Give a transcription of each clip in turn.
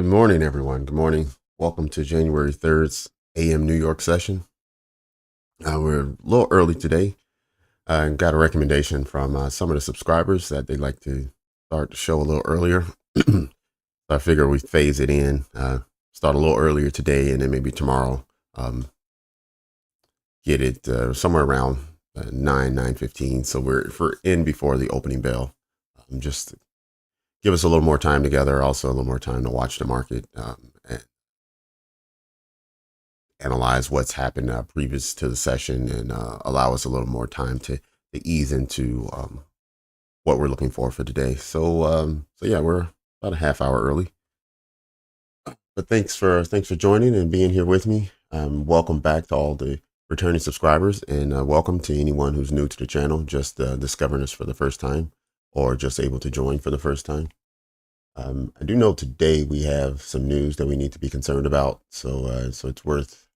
Good morning, everyone. Good morning. Welcome to January 3rd's AM New York session. We're a little early today. I got a recommendation from some of the subscribers that they'd like to start the show a little earlier. So I figure we phase it in, start a little earlier today, and then maybe tomorrow get it somewhere around 9:15. So we're in before the opening bell. Just to give us a little more time together, also a little more time to watch the market and analyze what's happened previous to the session and allow us a little more time to ease into what we're looking for today. So yeah, we're about a half hour early, but thanks for joining and being here with me. Welcome back to all the returning subscribers, and welcome to anyone who's new to the channel, just discovering us for the first time, or just able to join for the first time. I do know today we have some news that we need to be concerned about, so it's worth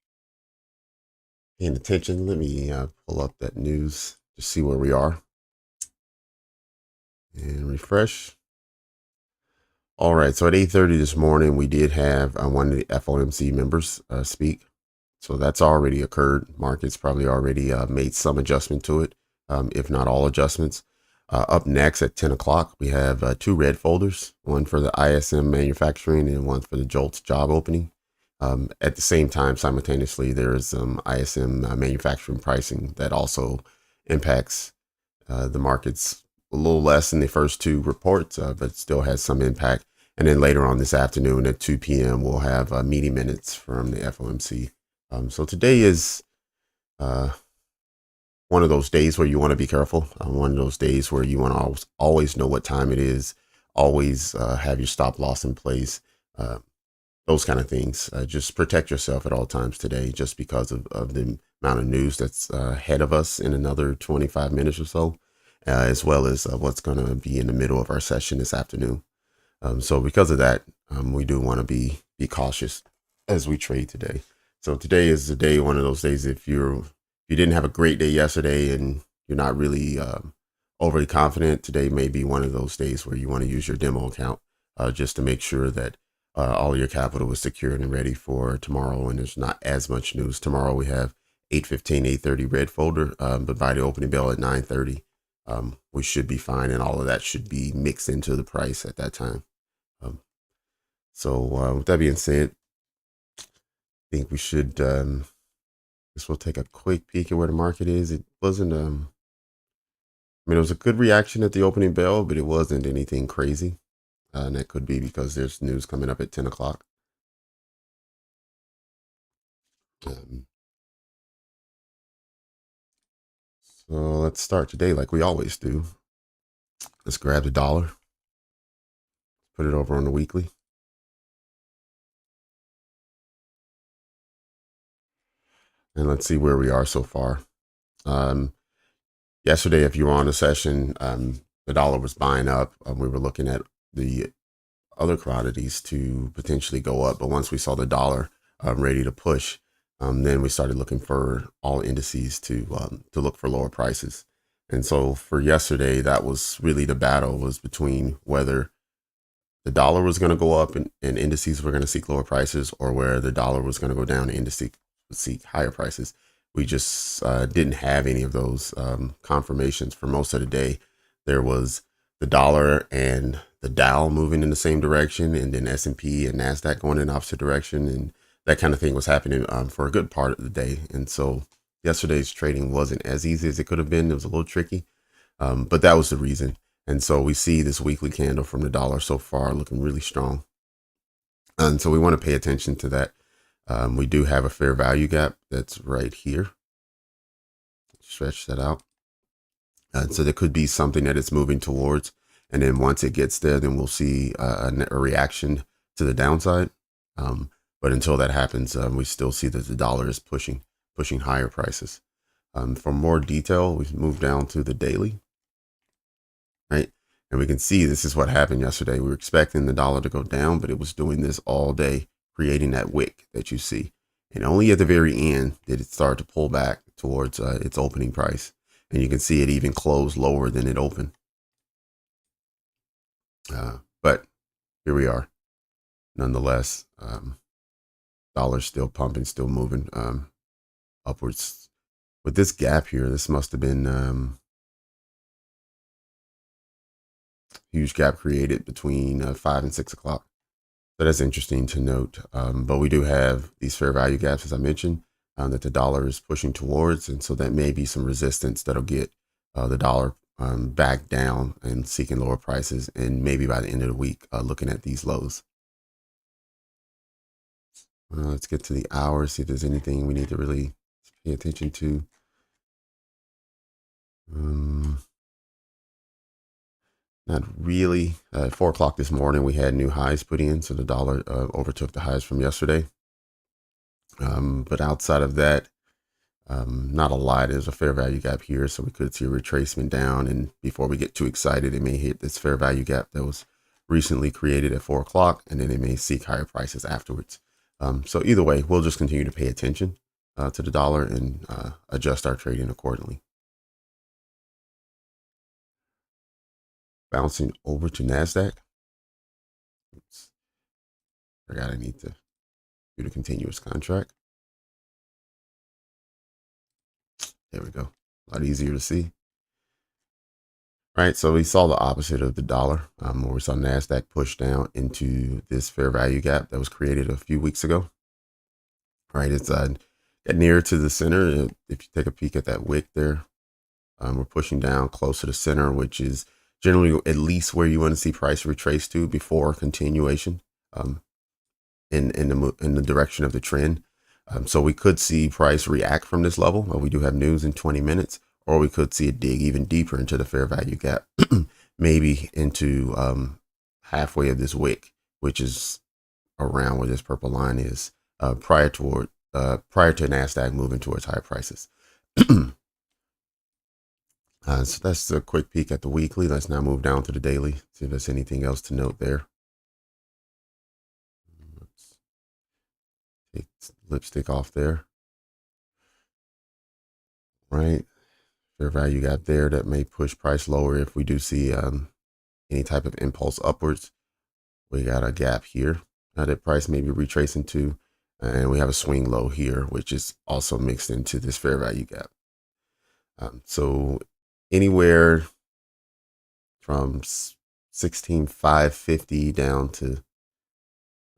paying attention. Let me pull up that news to see where we are and refresh. All right, so at 8:30 this morning, we did have one of the FOMC members speak. So that's already occurred. Markets probably already made some adjustment to it, if not all adjustments. Up next at 10 o'clock, we have two red folders, one for the ISM manufacturing and one for the JOLTS job opening. At the same time, simultaneously, there is some ISM manufacturing pricing that also impacts the markets a little less than the first two reports, but still has some impact. And then later on this afternoon at 2 p.m., we'll have meeting minutes from the FOMC. So today is one of those days where you want to be careful. One of those days where you want to always know what time it is, always have your stop loss in place. Those kind of things. Just protect yourself at all times today, just because of the amount of news that's ahead of us in another 25 minutes or so, as well as what's going to be in the middle of our session this afternoon. So because of that, we do want to be cautious as we trade today. So today is the day, one of those days, if you didn't have a great day yesterday and you're not really overly confident, today may be one of those days where you want to use your demo account just to make sure that all your capital is secured and ready for tomorrow, and there's not as much news. Tomorrow we have 8:15, 8:30 red folder, but by the opening bell at 9:30, we should be fine, and all of that should be mixed into the price at that time. So with that being said, I think we should, guess we'll take a quick peek at where the market is. It wasn't, I mean, it was a good reaction at the opening bell, but it wasn't anything crazy. And that could be because there's news coming up at 10 o'clock. So let's start today like we always do. Let's grab the dollar, put it over on the weekly. And let's see where we are so far. Yesterday, if you were on the session, the dollar was buying up. We were looking at the other commodities to potentially go up. But once we saw the dollar ready to push, then we started looking for all indices to look for lower prices. And so for yesterday, that was really the battle, was between whether the dollar was going to go up and indices were going to seek lower prices, or where the dollar was going to go down and indices would seek higher prices. We just didn't have any of those confirmations for most of the day. There was the dollar and the Dow moving in the same direction, and then S&P and Nasdaq going in opposite direction, and that kind of thing was happening for a good part of the day. And so yesterday's trading wasn't as easy as it could have been. It was a little tricky, but that was the reason. And so we see this weekly candle from the dollar so far looking really strong, and so we want to pay attention to that. We do have a fair value gap that's right here. Stretch that out. So there could be something that it's moving towards. And then once it gets there, then we'll see a reaction to the downside. But until that happens, we still see that the dollar is pushing higher prices. For more detail, we move down to the daily, right? And we can see this is what happened yesterday. We were expecting the dollar to go down, but it was doing this all day, creating that wick that you see. And only at the very end did it start to pull back towards its opening price. And you can see it even closed lower than it opened. But here we are. nonetheless, dollar's still pumping, still moving upwards. With this gap here, this must have been huge gap created between 5 and 6 o'clock. So that's interesting to note. But we do have these fair value gaps, as I mentioned, that the dollar is pushing towards. And so that may be some resistance that'll get the dollar back down and seeking lower prices. And maybe by the end of the week, looking at these lows. Let's get to the hour, see if there's anything we need to really pay attention to. Not really. At 4 o'clock this morning, we had new highs put in, so the dollar overtook the highs from yesterday. But outside of that, not a lot. There's a fair value gap here, so we could see a retracement down. And before we get too excited, it may hit this fair value gap that was recently created at 4 o'clock, and then it may seek higher prices afterwards. So either way, we'll just continue to pay attention to the dollar and adjust our trading accordingly. Bouncing over to Nasdaq. Oops. Forgot I need to do the continuous contract. There we go. A lot easier to see. Right, so we saw the opposite of the dollar, where we saw Nasdaq push down into this fair value gap that was created a few weeks ago. Right, it's get nearer to the center. If you take a peek at that wick there, we're pushing down close to the center, which is generally at least where you want to see price retrace to before continuation in the direction of the trend. So we could see price react from this level. We do have news in 20 minutes, or we could see it dig even deeper into the fair value gap, maybe into halfway of this wick, which is around where this purple line is, prior to Nasdaq moving towards higher prices. So that's a quick peek at the weekly. Let's now move down to the daily, see if there's anything else to note there. Let's take lipstick off there. Right, fair value gap there that may push price lower if we do see any type of impulse upwards. We got a gap here that price may be retracing to, and we have a swing low here, which is also mixed into this fair value gap. So anywhere from 16,550 down to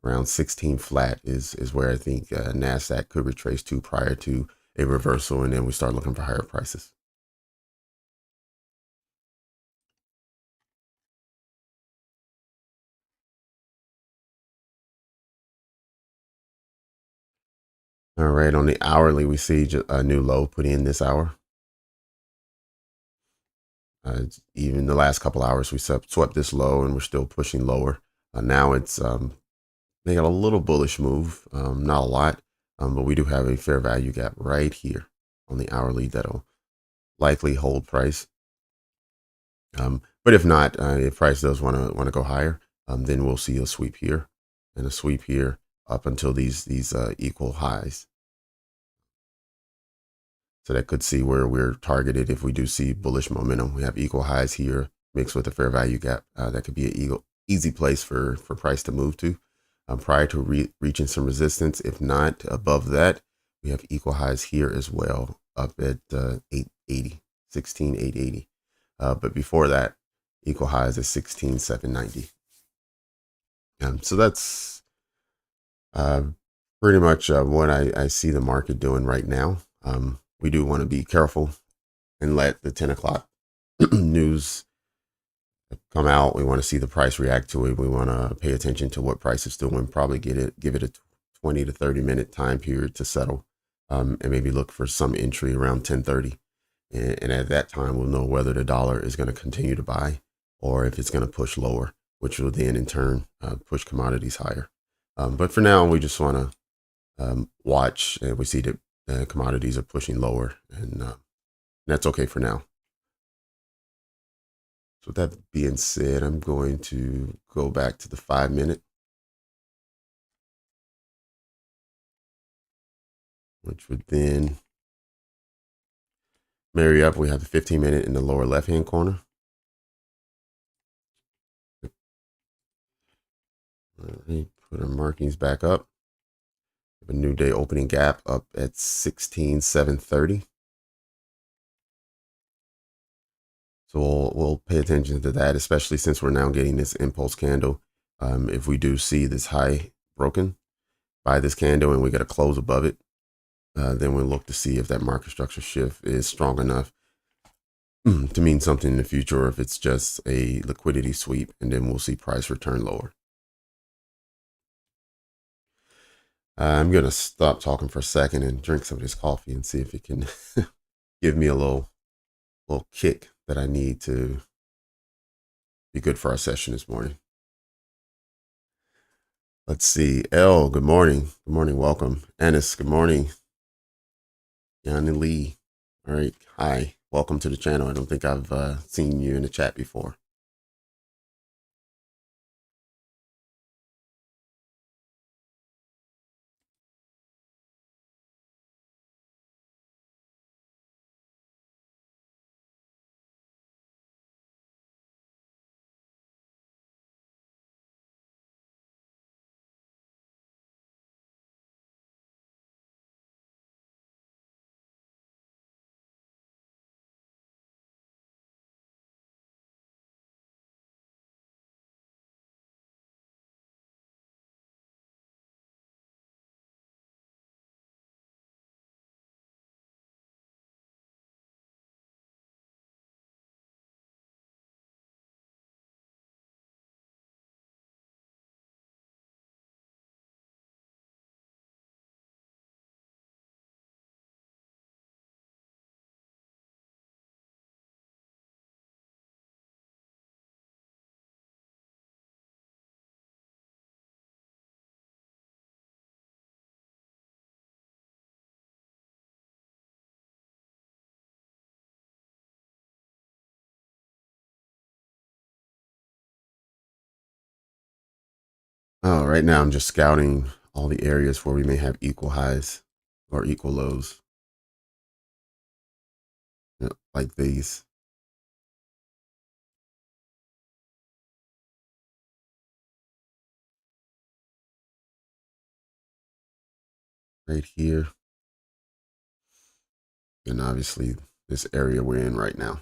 around 16 flat is where I think Nasdaq could retrace to prior to a reversal, and then we start looking for higher prices. All right, on the hourly, we see a new low put in this hour. Even the last couple hours, we swept this low, and we're still pushing lower. Now it's they got a little bullish move, not a lot, but we do have a fair value gap right here on the hourly that'll likely hold price. But if not, if price does want to go higher, then we'll see a sweep here and a sweep here up until these equal highs. So that could see where we're targeted if we do see bullish momentum. We have equal highs here mixed with a fair value gap. That could be an easy place for price to move to prior to reaching some resistance. If not above that, we have equal highs here as well up at 880, 16,880. But before that, equal highs at 16,790. So that's pretty much what I see the market doing right now. We do want to be careful and let the 10 o'clock news come out. We want to see the price react to it. We want to pay attention to what price is doing, probably give it a 20 to 30 minute time period to settle, and maybe look for some entry around 10:30. And at that time, we'll know whether the dollar is going to continue to buy or if it's going to push lower, which will then in turn push commodities higher. But for now, we just want to watch, and we see that commodities are pushing lower, and that's okay for now. So with that being said, I'm going to go back to the 5-minute, which would then marry up. We have the 15-minute in the lower left-hand corner. Let me Put our markings back up. Have a new day opening gap up at 16,730. So we'll pay attention to that, especially since we're now getting this impulse candle. If we do see this high broken by this candle and we get a close above it, then we'll look to see if that market structure shift is strong enough to mean something in the future, or if it's just a liquidity sweep, and then we'll see price return lower. I'm going to stop talking for a second and drink some of this coffee and see if it can give me a little kick that I need to be good for our session this morning. Let's see. L, good morning. Good morning. Welcome. Ennis, good morning. Yanni Lee. All right. Hi. Welcome to the channel. I don't think I've seen you in the chat before. Right now I'm just scouting all the areas where we may have equal highs or equal lows, like these. Right here. And obviously this area we're in right now.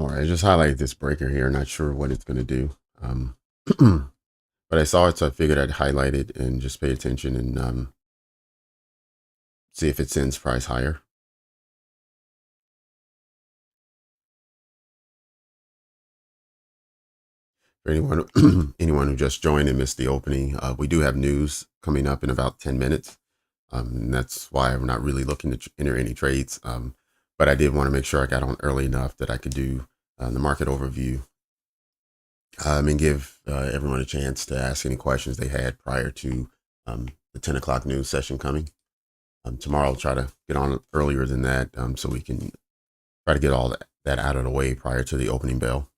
All right, I just highlighted this breaker here. Not sure what it's going to do. But I saw it, so I figured I'd highlight it and just pay attention and see if it sends price higher. For anyone, anyone who just joined and missed the opening, we do have news coming up in about 10 minutes. And that's why I'm not really looking to enter any trades. But I did want to make sure I got on early enough that I could do the market overview and give everyone a chance to ask any questions they had prior to the 10 o'clock news session coming. Tomorrow I'll try to get on earlier than that so we can try to get all that out of the way prior to the opening bell.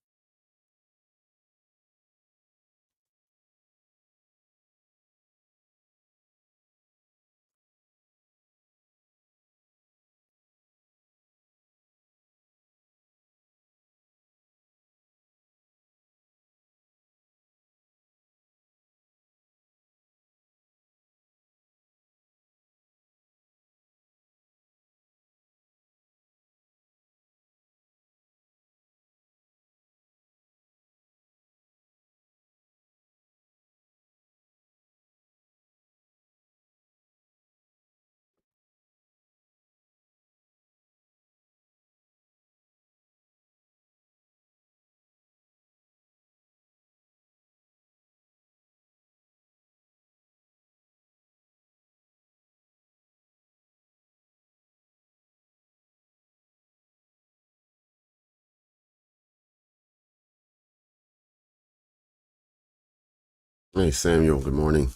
Hey, Samuel, good morning.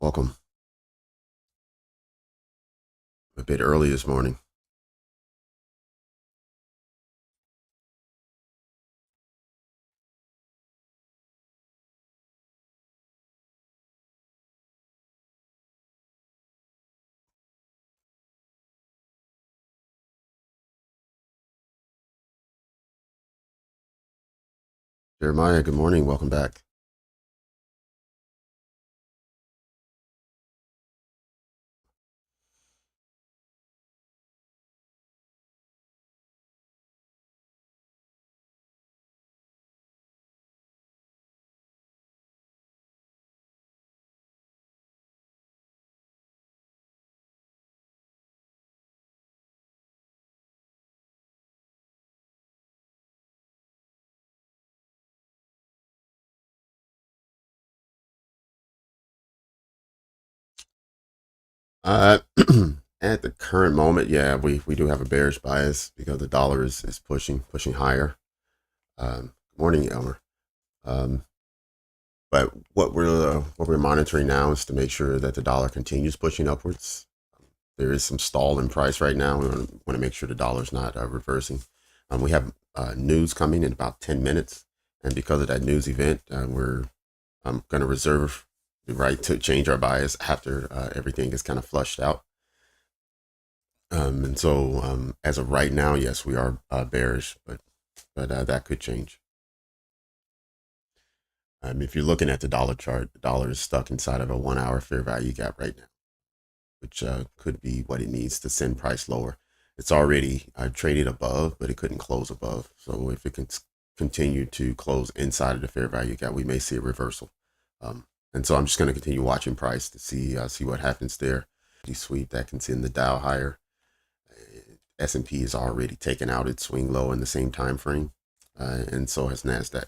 Welcome. A bit early this morning. Jeremiah, good morning. Welcome back. Uh, at the current moment, yeah, we do have a bearish bias because the dollar is pushing higher. Good morning, Elmer. Um, but what we're monitoring now is to make sure that the dollar continues pushing upwards. There is some stall in price right now. We want to make sure the dollar's not reversing. We have news coming in about 10 minutes. And because of that news event, we're going to reserve the right to change our bias after everything is kind of flushed out. And so as of right now, yes, we are bearish, but that could change. If you're looking at the dollar chart, the dollar is stuck inside of a 1 hour fair value gap right now, which could be what it needs to send price lower. It's already traded above, but it couldn't close above. So if it can continue to close inside of the fair value gap, we may see a reversal. And so I'm just going to continue watching price to see what happens there. The sweep that can send the Dow higher. S&P is already taken out its swing low in the same time frame, and so has Nasdaq.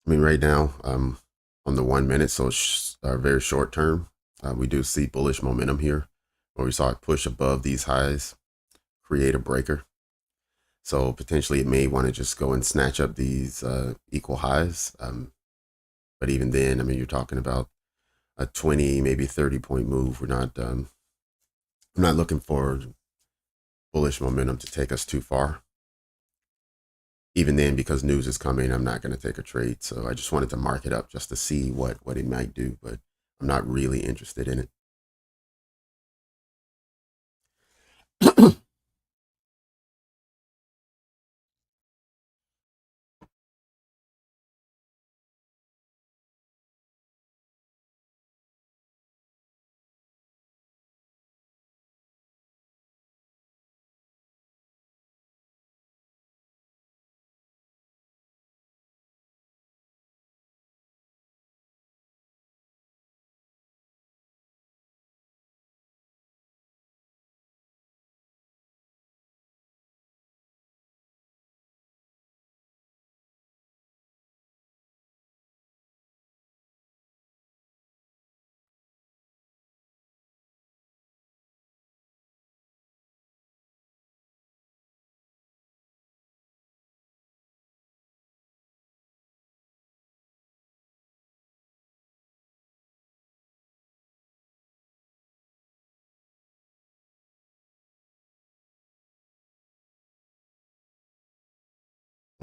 I mean, right now, on the 1 minute, so very short term, we do see bullish momentum here, where we saw it push above these highs, create a breaker. So potentially it may want to just go and snatch up these equal highs. But even then, I mean, you're talking about a 20, maybe 30-point move. I'm not looking for bullish momentum to take us too far. Even then, because news is coming, I'm not going to take a trade. So I just wanted to mark it up just to see what it might do, but I'm not really interested in it.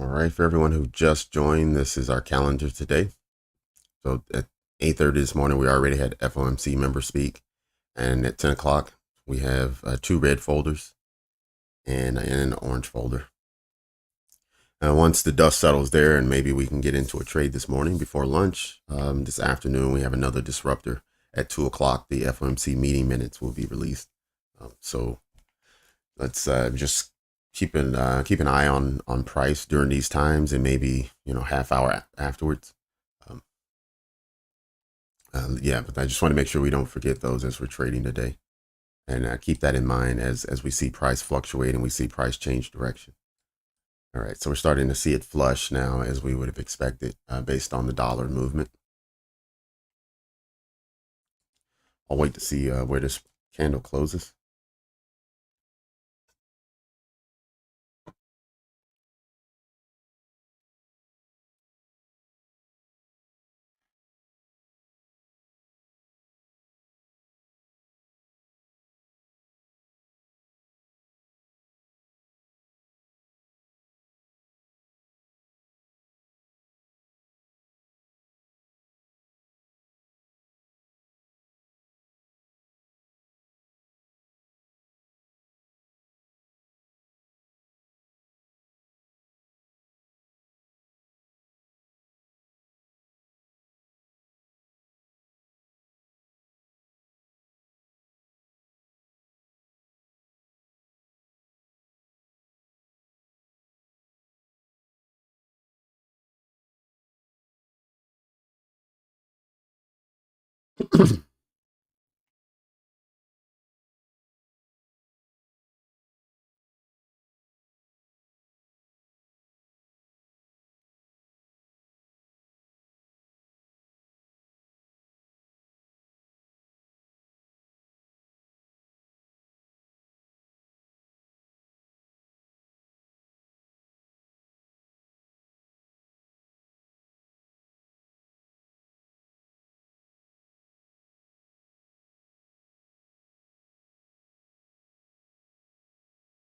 All right, for everyone who just joined, this is our calendar today. So at 8:30 this morning, we already had FOMC members speak. And at 10 o'clock, we have 2 red folders and an orange folder. Once the dust settles there, and maybe we can get into a trade this morning before lunch, this afternoon we have another disruptor at 2 o'clock. The FOMC meeting minutes will be released. So let's just keep an eye on price during these times, and maybe half hour afterwards. Yeah, but I just want to make sure we don't forget those as we're trading today, and keep that in mind as we see price fluctuate and we see price change direction. All right, so we're starting to see it flush now, as we would have expected based on the dollar movement. I'll wait to see where this candle closes.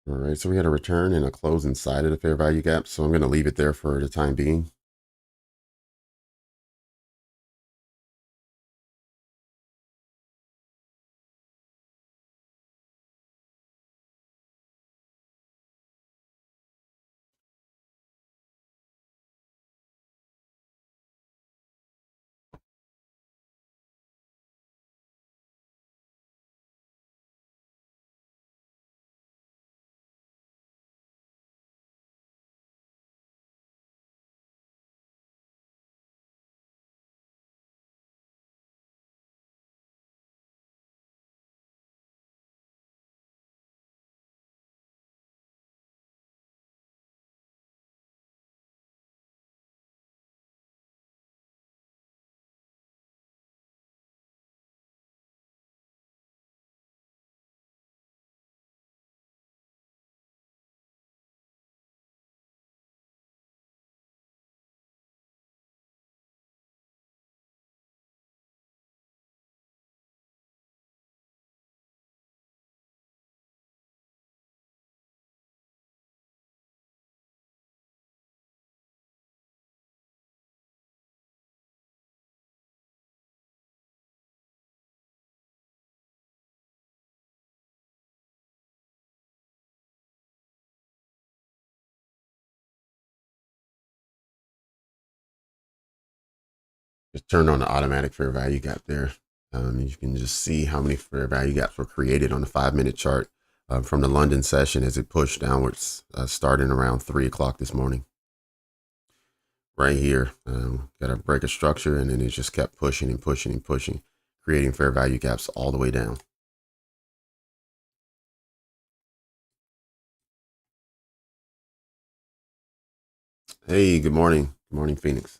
All right, so we had a return and a close inside of the fair value gap, so I'm going to leave it there for the time being. Just turned on the automatic fair value gap there. You can just see how many fair value gaps were created on the 5-minute chart from the London session as it pushed downwards, starting around 3 o'clock this morning. Right here, got a break of structure, and then it just kept pushing and pushing and pushing, creating fair value gaps all the way down. Hey, good morning. Good morning, Phoenix.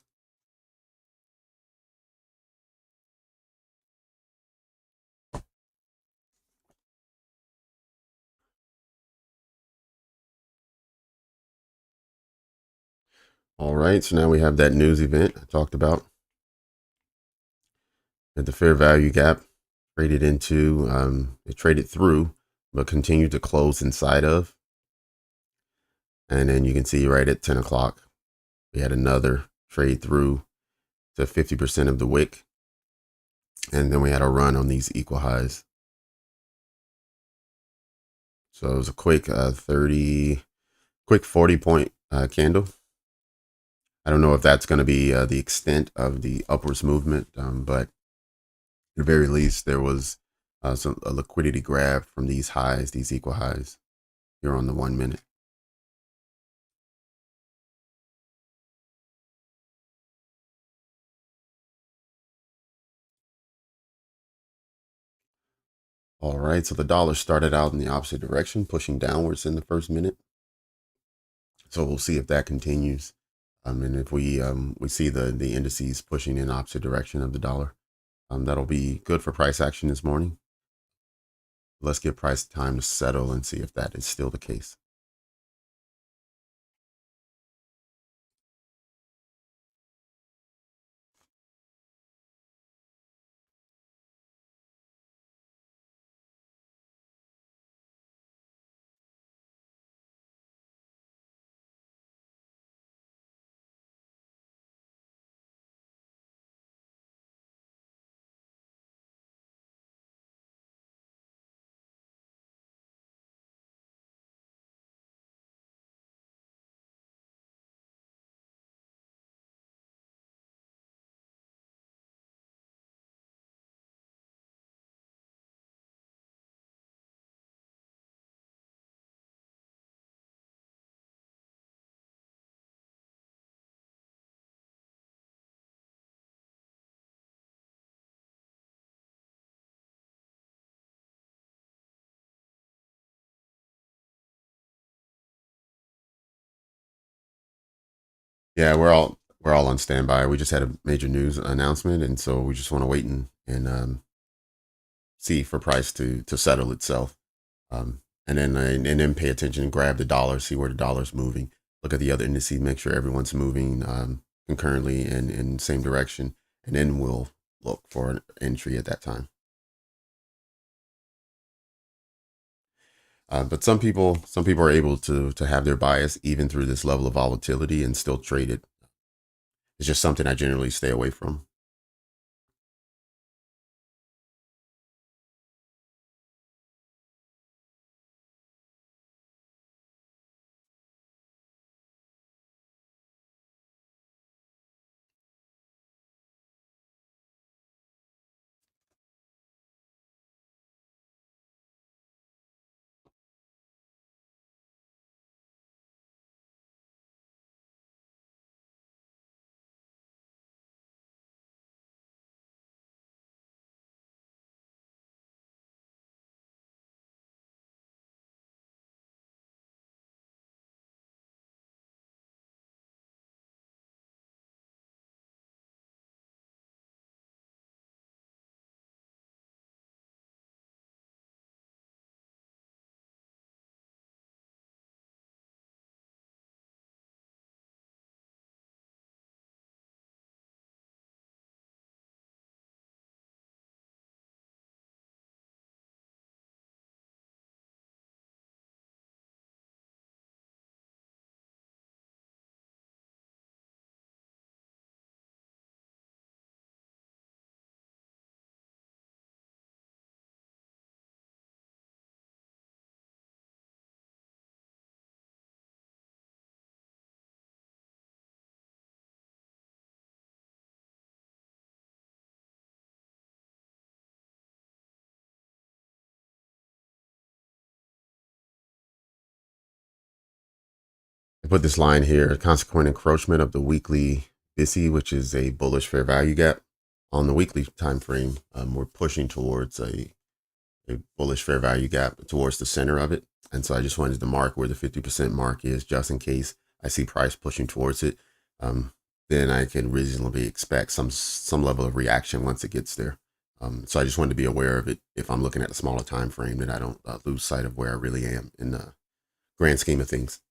All right, so now we have that news event I talked about. At the fair value gap traded into, it traded through, but continued to close inside of. And then you can see right at 10 o'clock, We had another trade through to 50% of the wick. And then we had a run on these equal highs. So it was a quick 40 point candle. I don't know if that's going to be the extent of the upwards movement, but at the very least, there was a liquidity grab from these highs, these equal highs here on the 1 minute. All right, so the dollar started out in the opposite direction, pushing downwards in the first minute. So we'll see if that continues. And if we see the indices pushing in opposite direction of the dollar, that'll be good for price action this morning. Let's give price time to settle and see if that is still the case. Yeah, we're all on standby. We just had a major news announcement, and so we just want to wait and see for price to settle itself, and then pay attention and grab the dollar, see where the dollar's moving. Look at the other indices, make sure everyone's moving concurrently and in the same direction, and then we'll look for an entry at that time. But some people are able to have their bias even through this level of volatility and still trade it. It's just something I generally stay away from. I put this line here: consequent encroachment of the weekly BISI, which is a bullish fair value gap. On the weekly time frame, we're pushing towards a bullish fair value gap towards the center of it. And so I just wanted to mark where the 50% mark is, just in case I see price pushing towards it. Then I can reasonably expect some level of reaction once it gets there. So I just wanted to be aware of it if I'm looking at a smaller time frame, that I don't lose sight of where I really am in the grand scheme of things.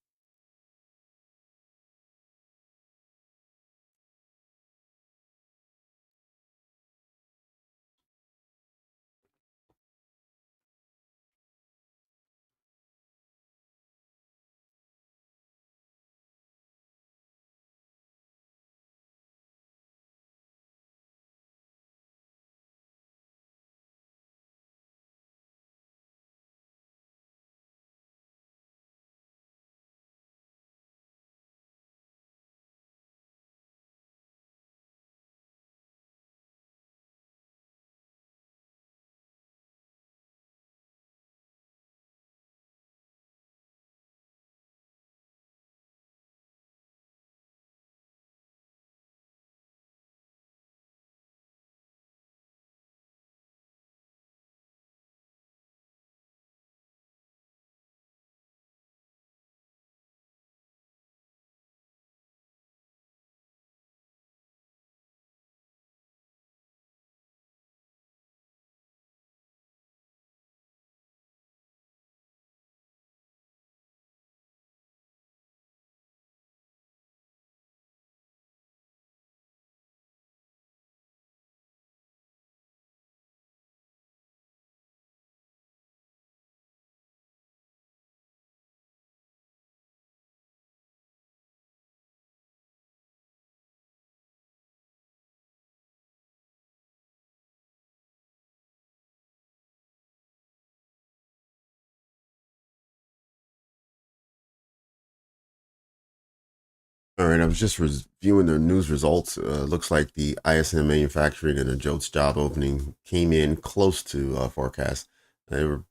All right, I was just reviewing the news results. Looks like the ISM manufacturing and the JOLTS job opening came in close to forecast. They were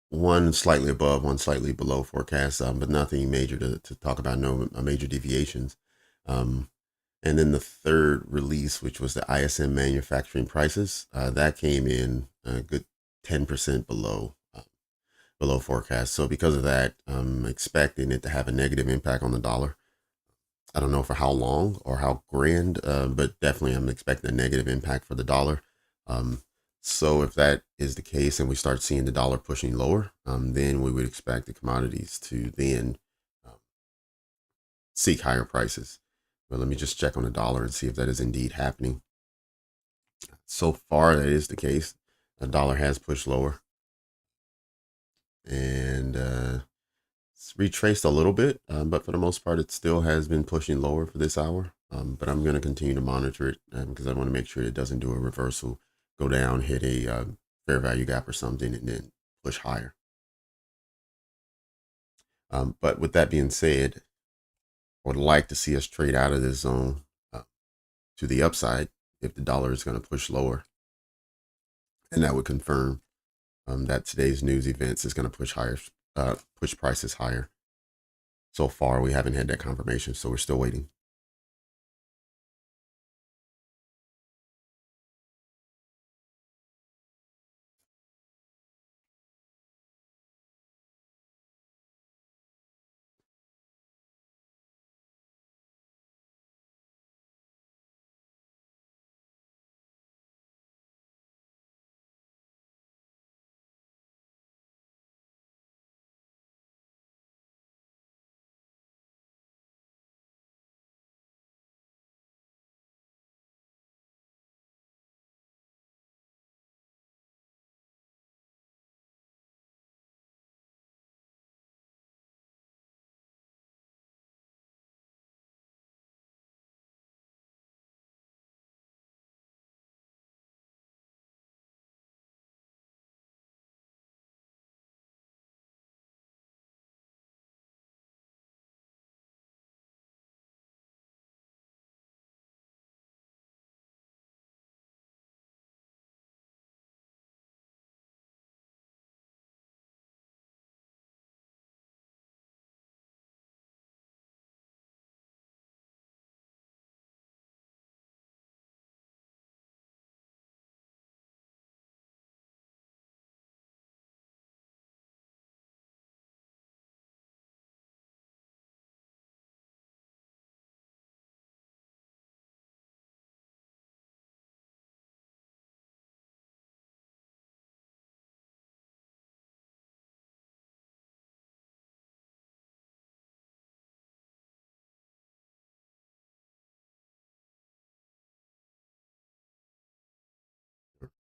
one slightly above, one slightly below forecast, but nothing major to talk about, no major deviations. Um, and then the third release, which was the ISM manufacturing prices, that came in a good 10% below forecast. So because of that, I'm expecting it to have a negative impact on the dollar. I don't know for how long or how grand, but definitely I'm expecting a negative impact for the dollar. Um, so if that is the case and we start seeing the dollar pushing lower, then we would expect the commodities to then um, seek higher prices. But let me just check on the dollar and see if that is indeed happening. So far, that is the case. The dollar has pushed lower and it's retraced a little bit, but for the most part, it still has been pushing lower for this hour. But I'm going to continue to monitor it because I want to make sure it doesn't do a reversal, go down, hit a fair value gap or something, and then push higher. But with that being said, I would like to see us trade out of this zone to the upside if the dollar is going to push lower. And that would confirm that today's news events is going to push prices higher. So far, we haven't had that confirmation, so we're still waiting.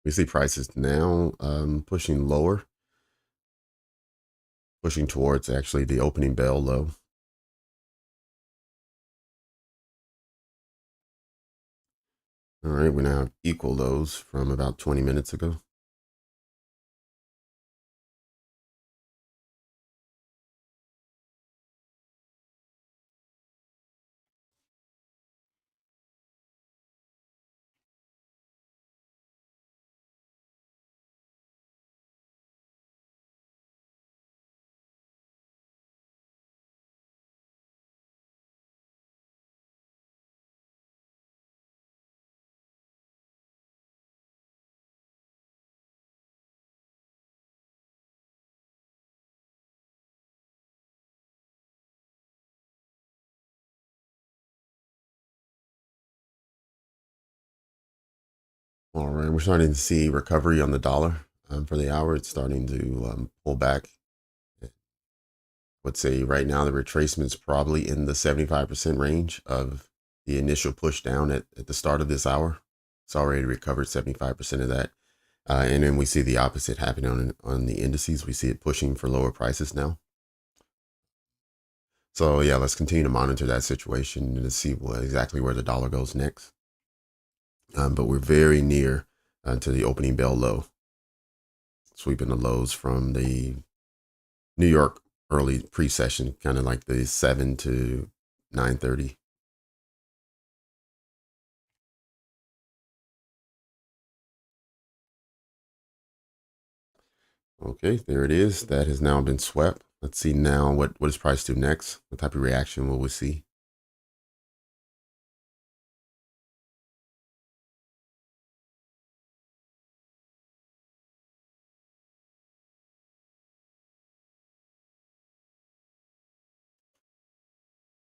We see prices now pushing lower, pushing towards actually the opening bell low. All right, we now have equal lows from about 20 minutes ago. All right, we're starting to see recovery on the dollar for the hour. It's starting to pull back. I would say right now the retracement's probably in the 75% range of the initial push down at the start of this hour. It's already recovered 75% of that. And then we see the opposite happening on the indices. We see it pushing for lower prices now. So yeah, let's continue to monitor that situation and to see exactly where the dollar goes next. But we're very near to the opening bell low, sweeping the lows from the New York early pre-session, kind of like the 7 to 9:30 Okay, there it is. That has now been swept. Let's see now what is price do next. What type of reaction will we see?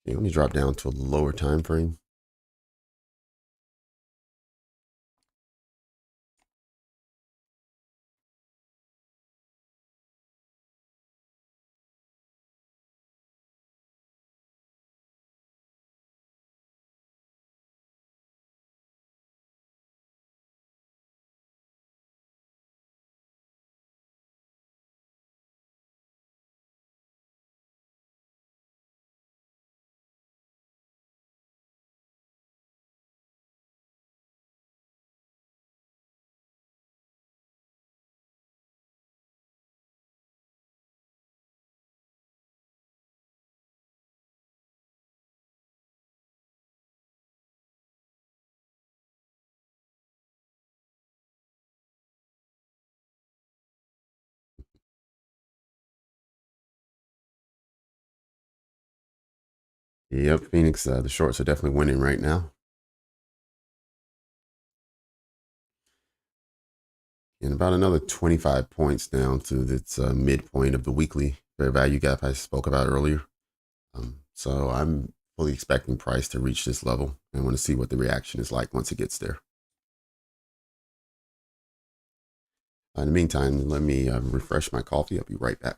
Okay, let me drop down to a lower time frame. Yep, Phoenix, the shorts are definitely winning right now. And about another 25 points down to its midpoint of the weekly fair value gap I spoke about earlier. So I'm fully expecting price to reach this level and want to see what the reaction is like once it gets there. In the meantime, let me refresh my coffee. I'll be right back.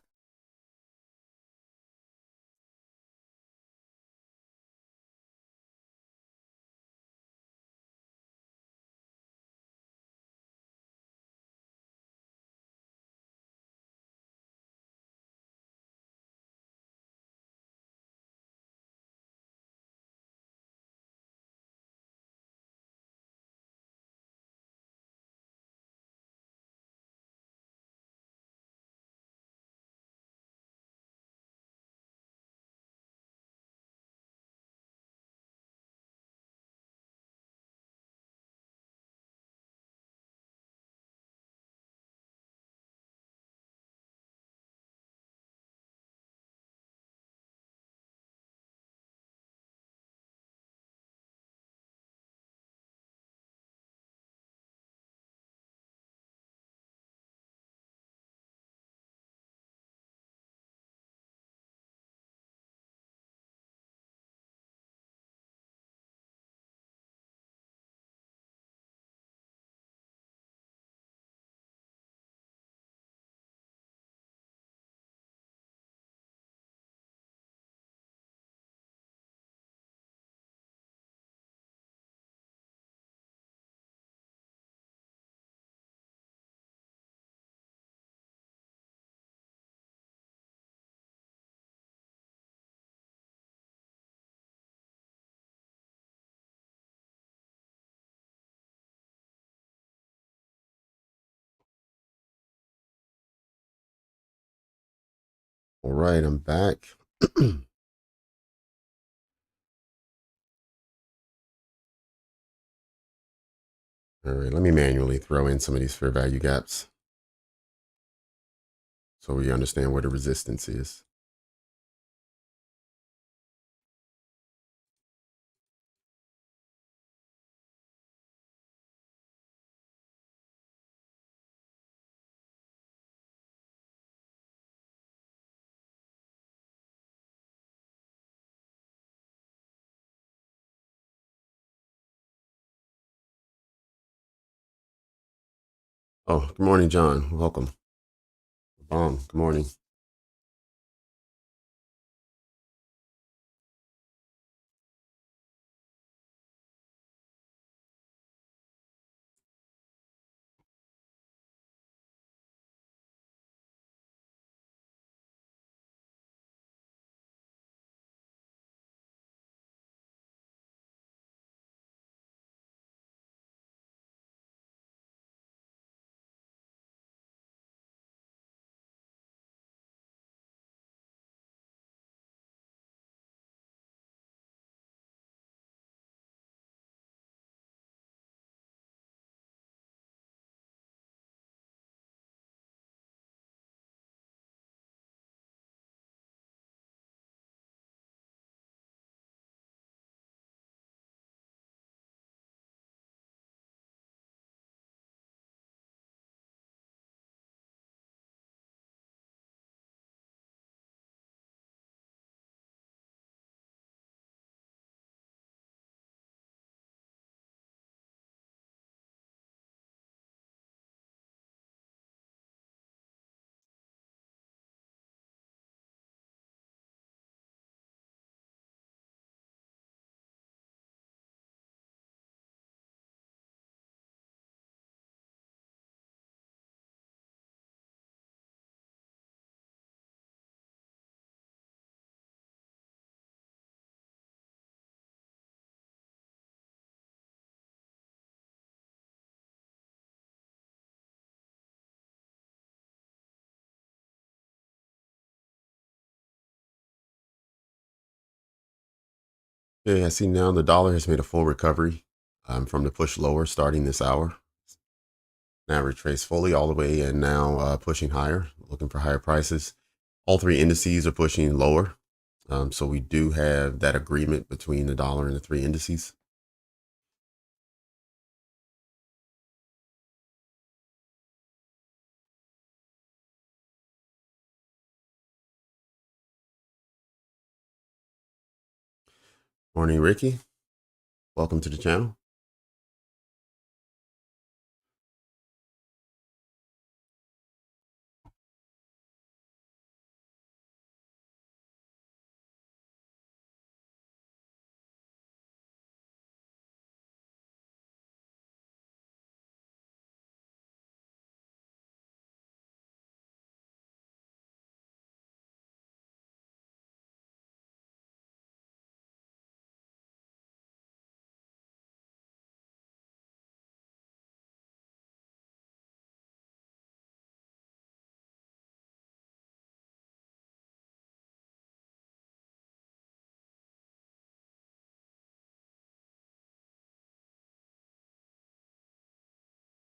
All right, I'm back. All right, let me manually throw in some of these fair value gaps so we understand where the resistance is. Oh, good morning, John. Welcome. Good morning. Okay, I see now the dollar has made a full recovery from the push lower starting this hour. Now retraced fully all the way and now pushing higher, looking for higher prices. All three indices are pushing lower. So we do have that agreement between the dollar and the three indices. Morning, Ricky. Welcome to the channel.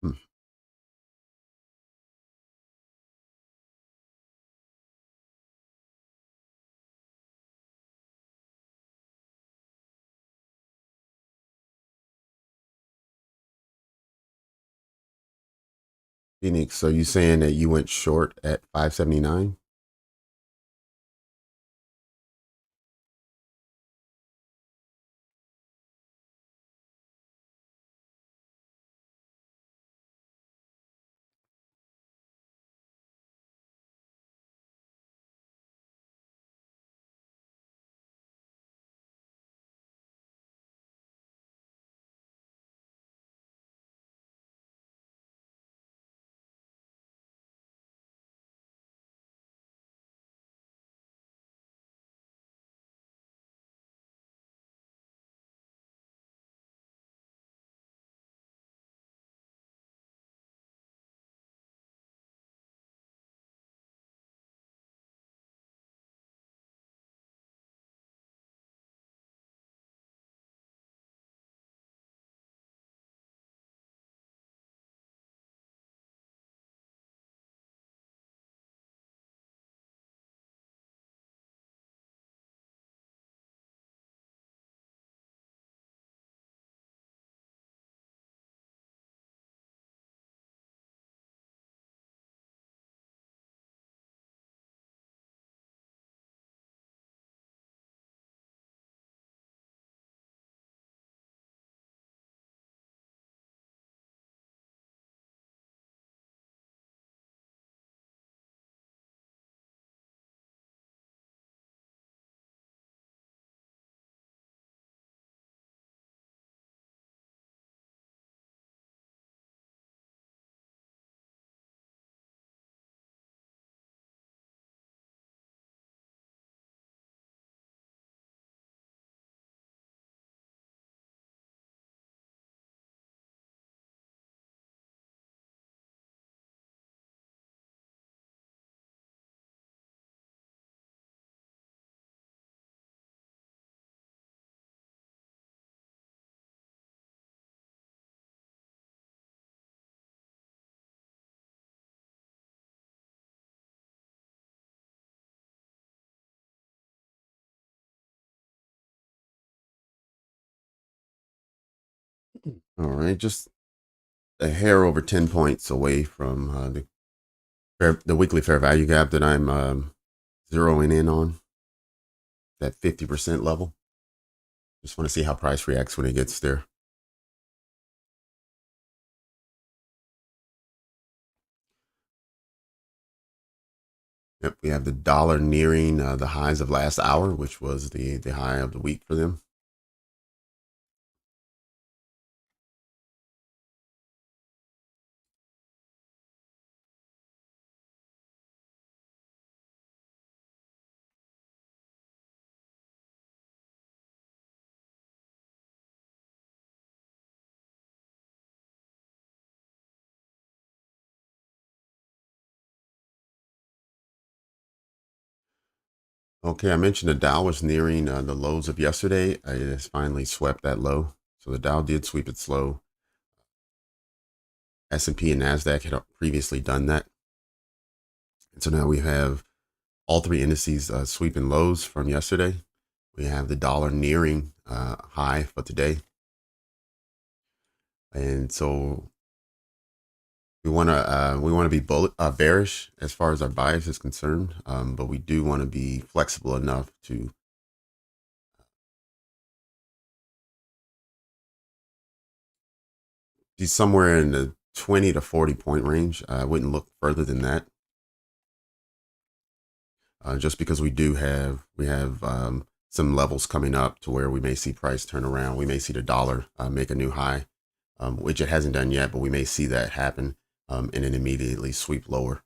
Hmm. Phoenix, so you saying that you went short at 579? All right, just a hair over 10 points away from the weekly fair value gap that I'm zeroing in on, that 50% level. Just want to see how price reacts when it gets there. Yep, we have the dollar nearing the highs of last hour, which was the high of the week for them. Okay, I mentioned the Dow was nearing the lows of yesterday. It has finally swept that low. So the Dow did sweep its low. S&P and Nasdaq had previously done that. And so now we have all three indices sweeping lows from yesterday. We have the dollar nearing high for today. And so we want to be bearish as far as our bias is concerned, but we do want to be flexible enough to be somewhere in the 20 to 40 point range. I wouldn't look further than that, just because we have some levels coming up to where we may see price turn around. We may see the dollar make a new high, which it hasn't done yet, but we may see that happen, and then immediately sweep lower.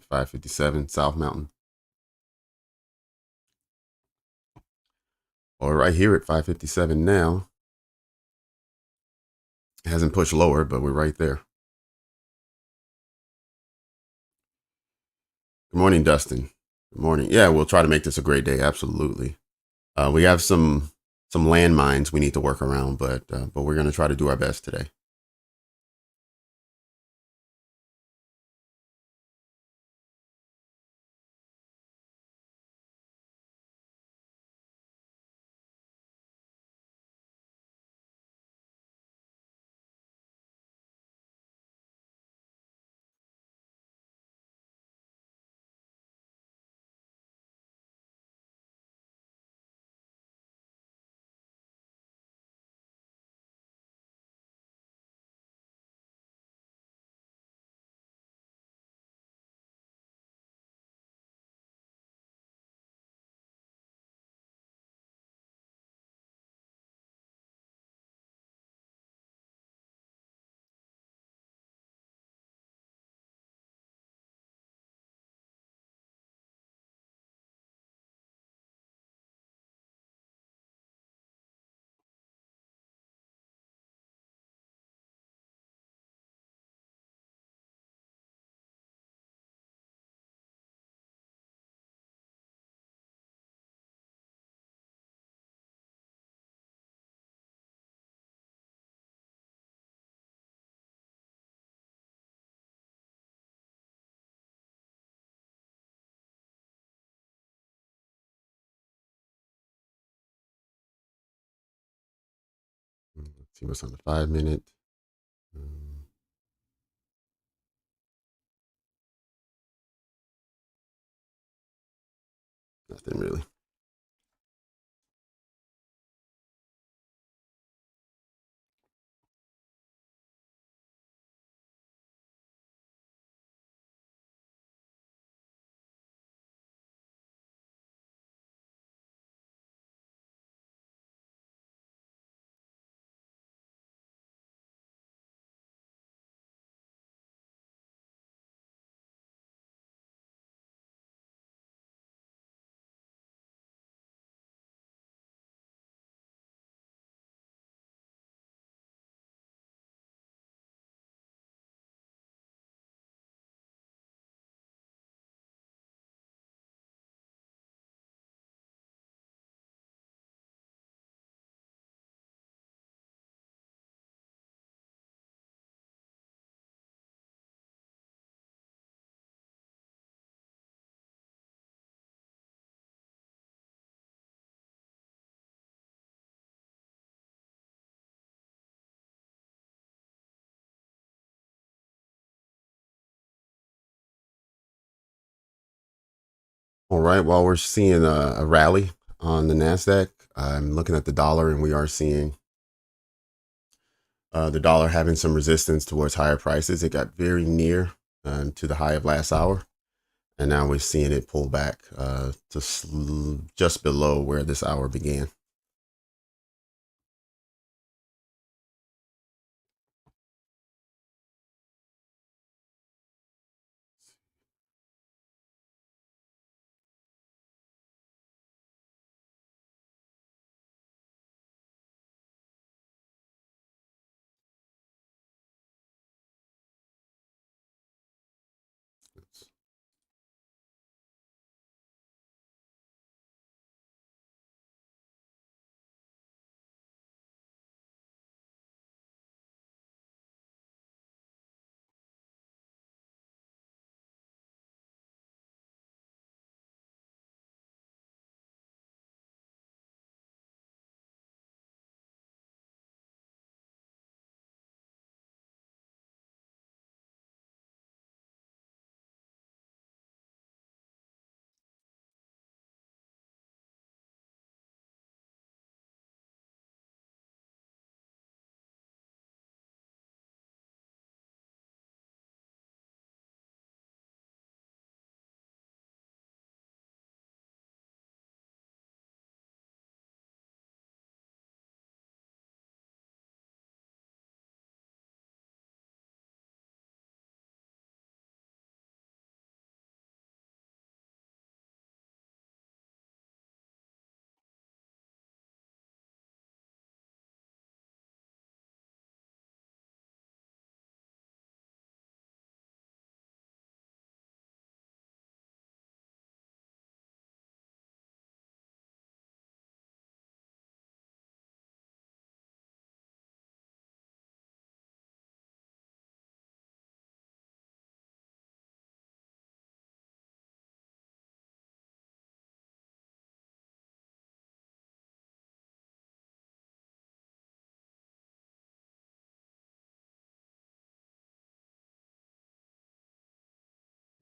557 South Mountain, or right here at 557 now. It hasn't pushed lower, but we're right there. Good morning, Dustin. Good morning. Yeah, we'll try to make this a great day. Absolutely. We have some landmines we need to work around, but we're going to try to do our best today. Let's see what's on the 5 minute. Um, Nothing really. All right. While we're seeing a rally on the Nasdaq, I'm looking at the dollar, and we are seeing the dollar having some resistance towards higher prices. It got very near to the high of last hour, and now we're seeing it pull back to just below where this hour began.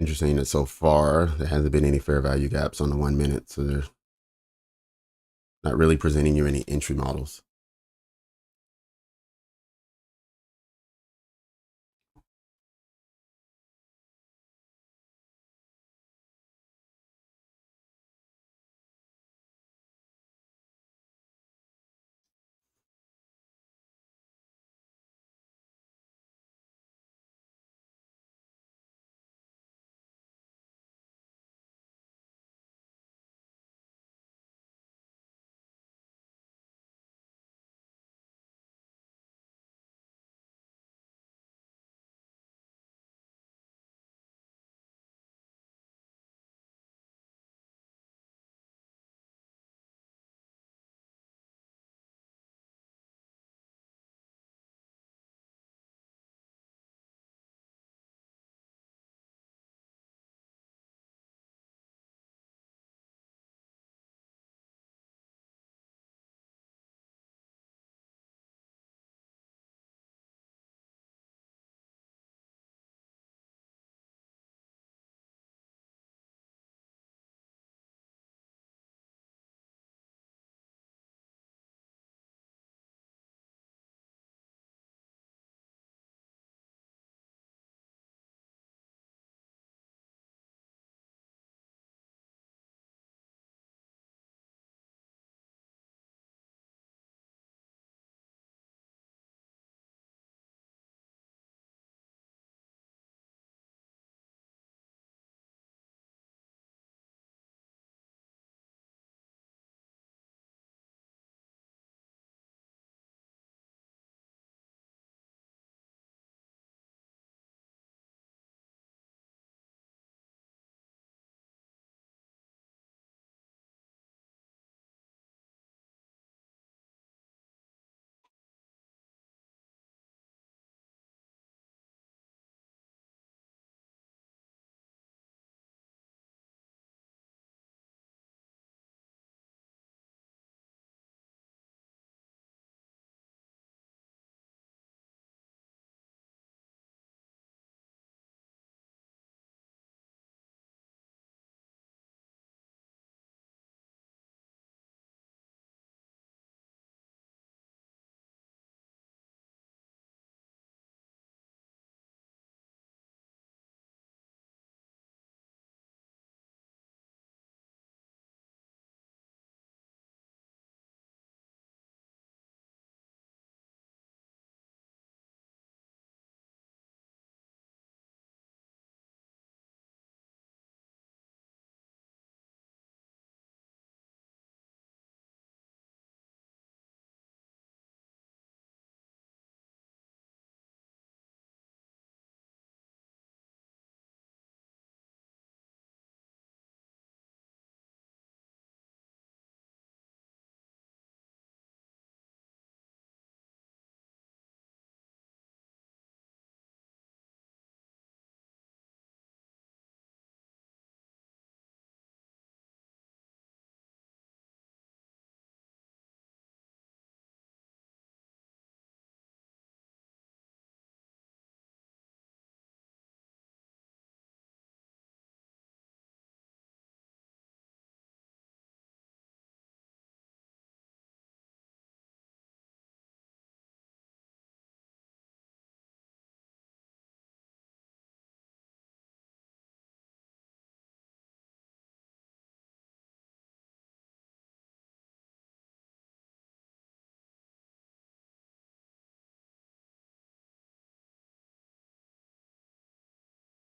Interesting that so far there hasn't been any fair value gaps on the 1 minute, so they're not really presenting you any entry models.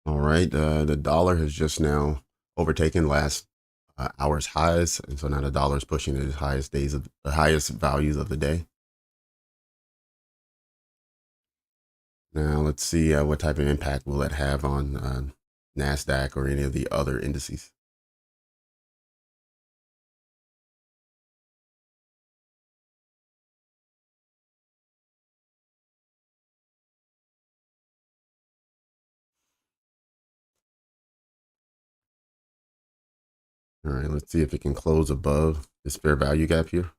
All right, the dollar has just now overtaken last hour's highs, and so now the dollar is pushing to the highest values of the day. Now let's see what type of impact will it have on Nasdaq or any of the other indices. All right, let's see if it can close above this fair value gap here.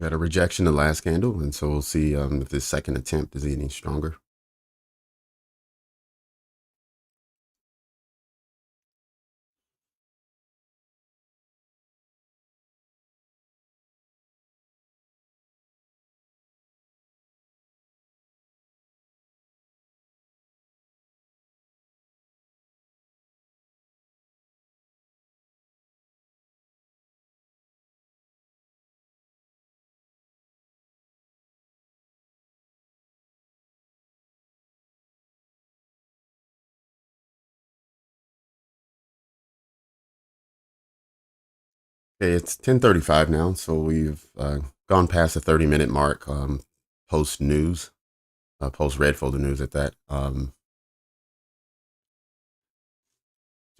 Got a rejection the last candle, and so we'll see if this second attempt is any stronger. Okay, it's 10:35 now, so we've gone past the 30-minute mark post news, post red folder news at that. So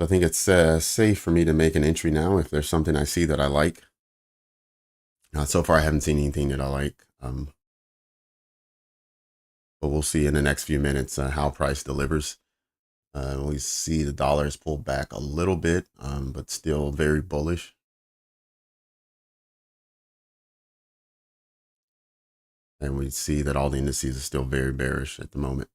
I think it's safe for me to make an entry now if there's something I see that I like. So far, I haven't seen anything that I like, but we'll see in the next few minutes how price delivers. We see the dollar has pulled back a little bit, but still very bullish. And we see that all the indices are still very bearish at the moment.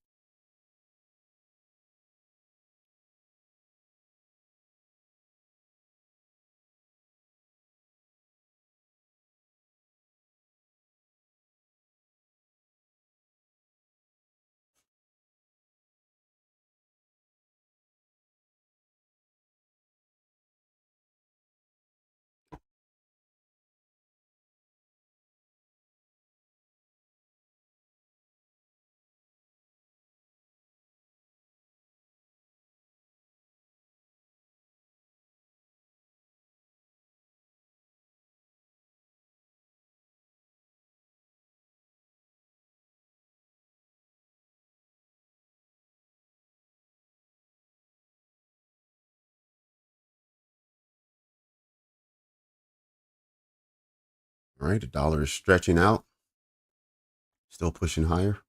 All right, the dollar is stretching out, still pushing higher.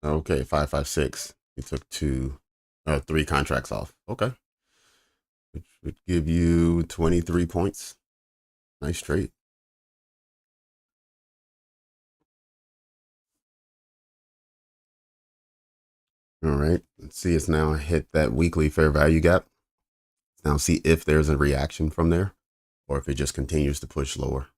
Okay, 556. You took three contracts off. Okay, which would give you 23 points. Nice trade. All right, let's see. It's now hit that weekly fair value gap. Now see if there's a reaction from there or if it just continues to push lower.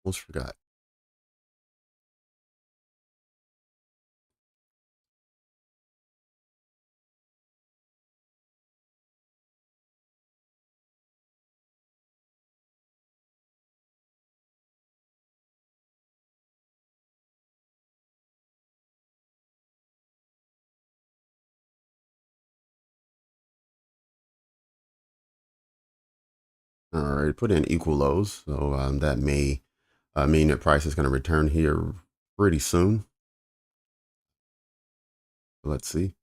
Almost forgot. All right, put in equal lows. So that may mean that price is going to return here pretty soon. Let's see.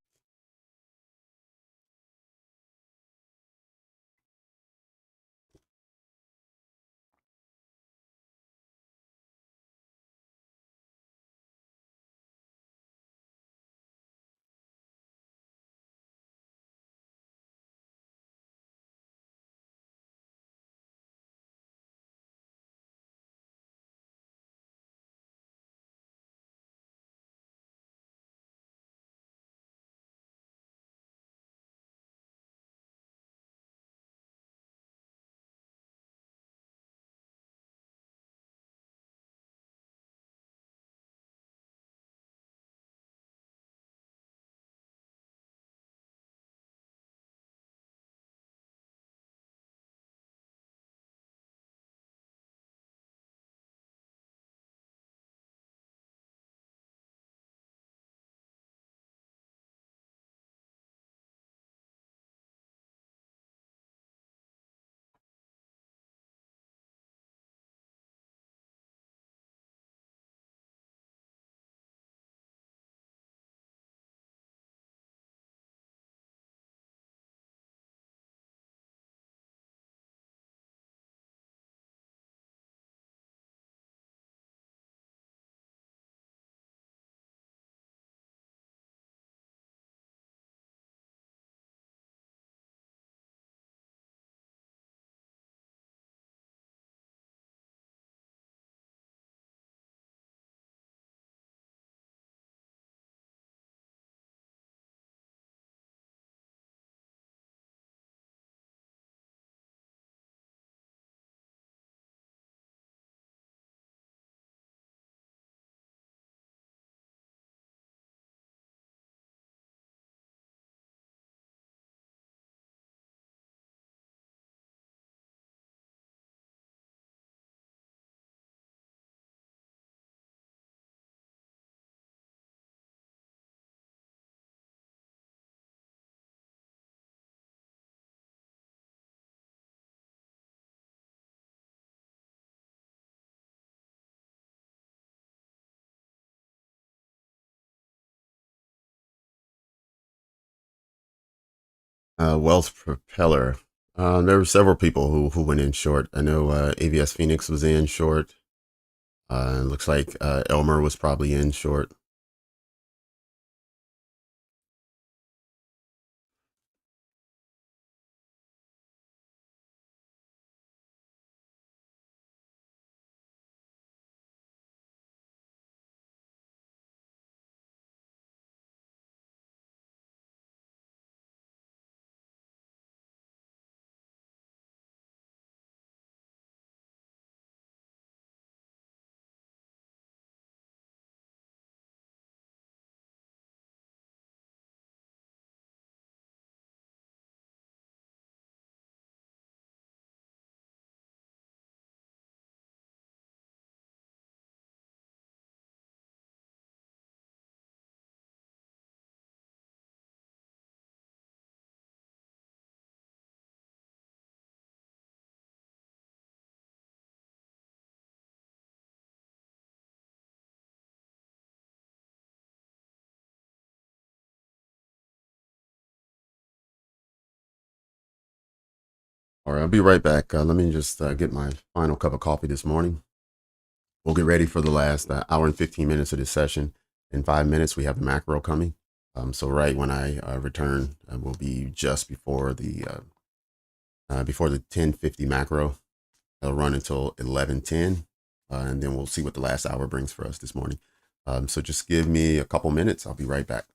Wealth Propeller. There were several people who went in short. I know AVS Phoenix was in short. Looks like Elmer was probably in short. All right, I'll be right back. Let me just get my final cup of coffee this morning. We'll get ready for the last hour and 15 minutes of this session. In 5 minutes, we have the macro coming. So right when I return, will be just before the 10:50 macro. It'll run until 11:10, and then we'll see what the last hour brings for us this morning. So just give me a couple minutes. I'll be right back.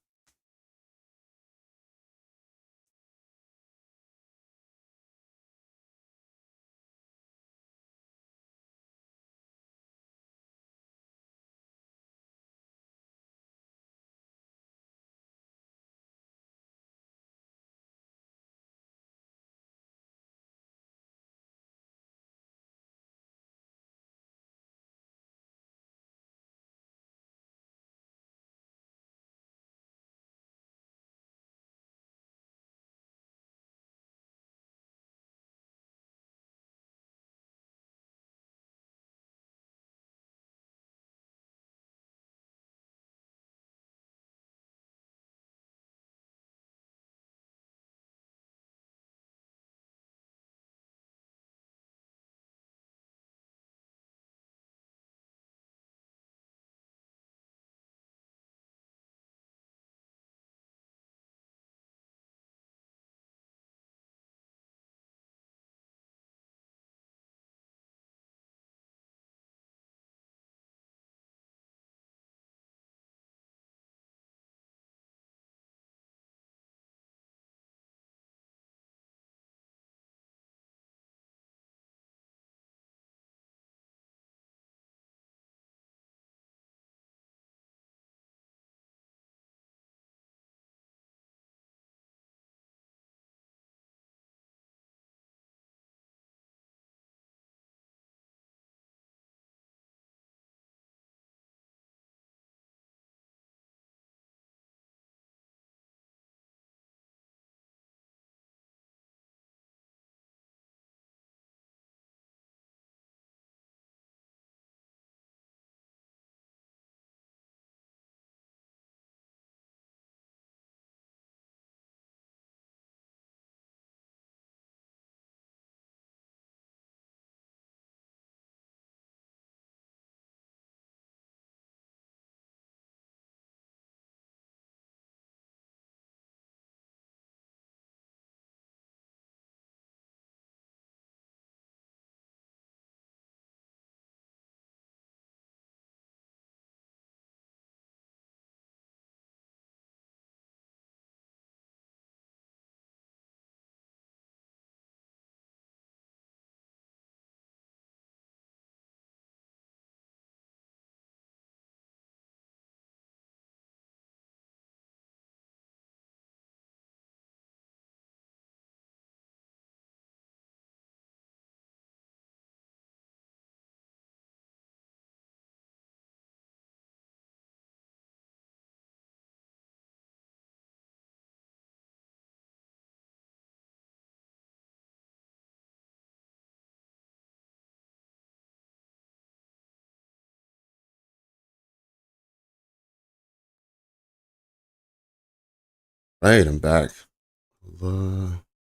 Right, I'm back.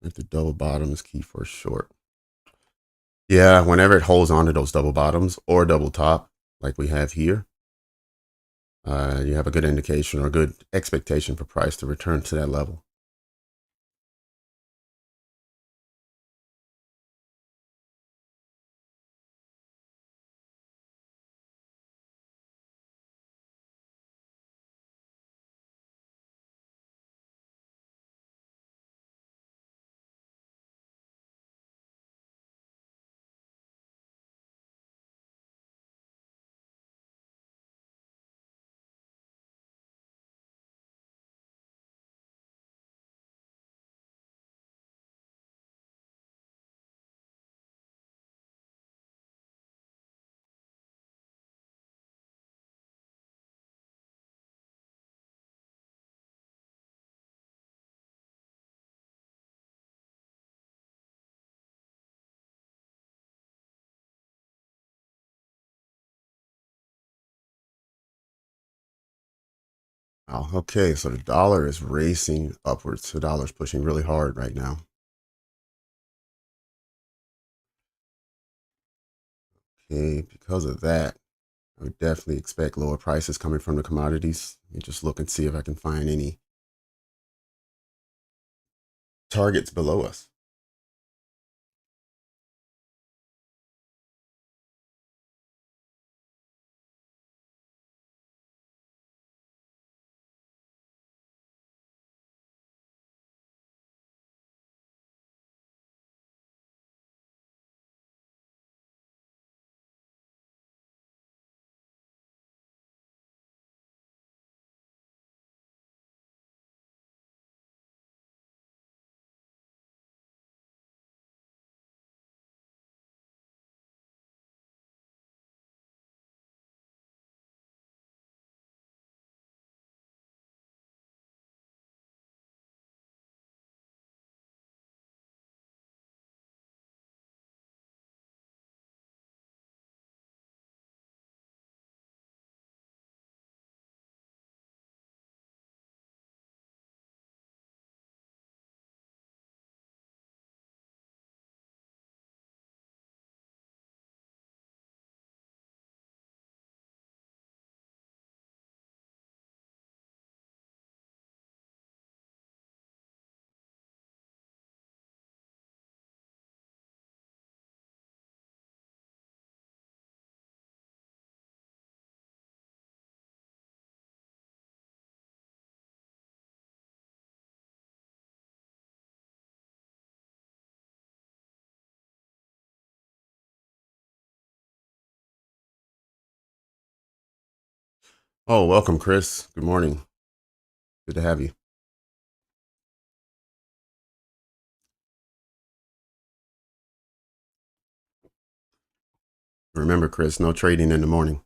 If the double bottom is key for a short. Yeah, whenever it holds on to those double bottoms or double top, like we have here, you have a good indication or a good expectation for price to return to that level. Oh, okay, so the dollar is racing upwards. The dollar is pushing really hard right now. Okay, because of that, I would definitely expect lower prices coming from the commodities. Let me just look and see if I can find any targets below us. Oh, welcome, Chris. Good morning. Good to have you. Remember, Chris, no trading in the morning.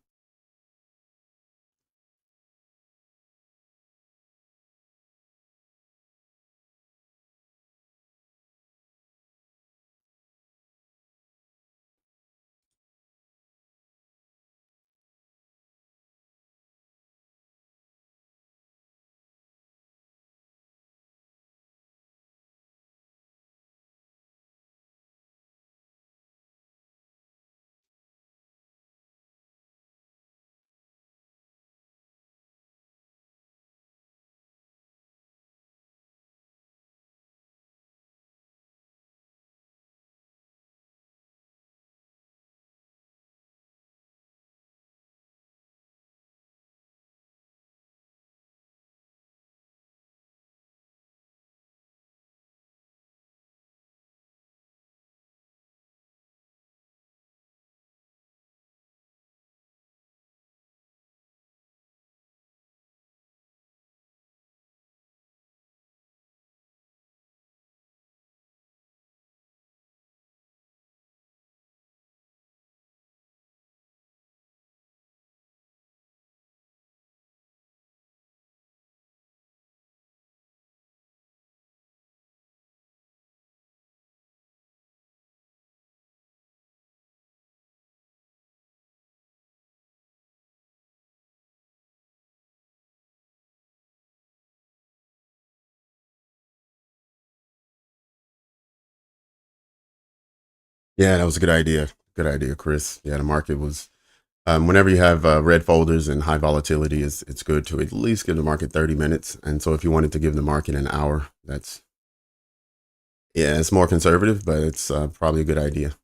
Yeah, that was a good idea. Good idea, Chris. Yeah, the market was. Whenever you have red folders and high volatility, it's good to at least give the market 30 minutes. And so if you wanted to give the market an hour, that's yeah, it's more conservative, but it's probably a good idea.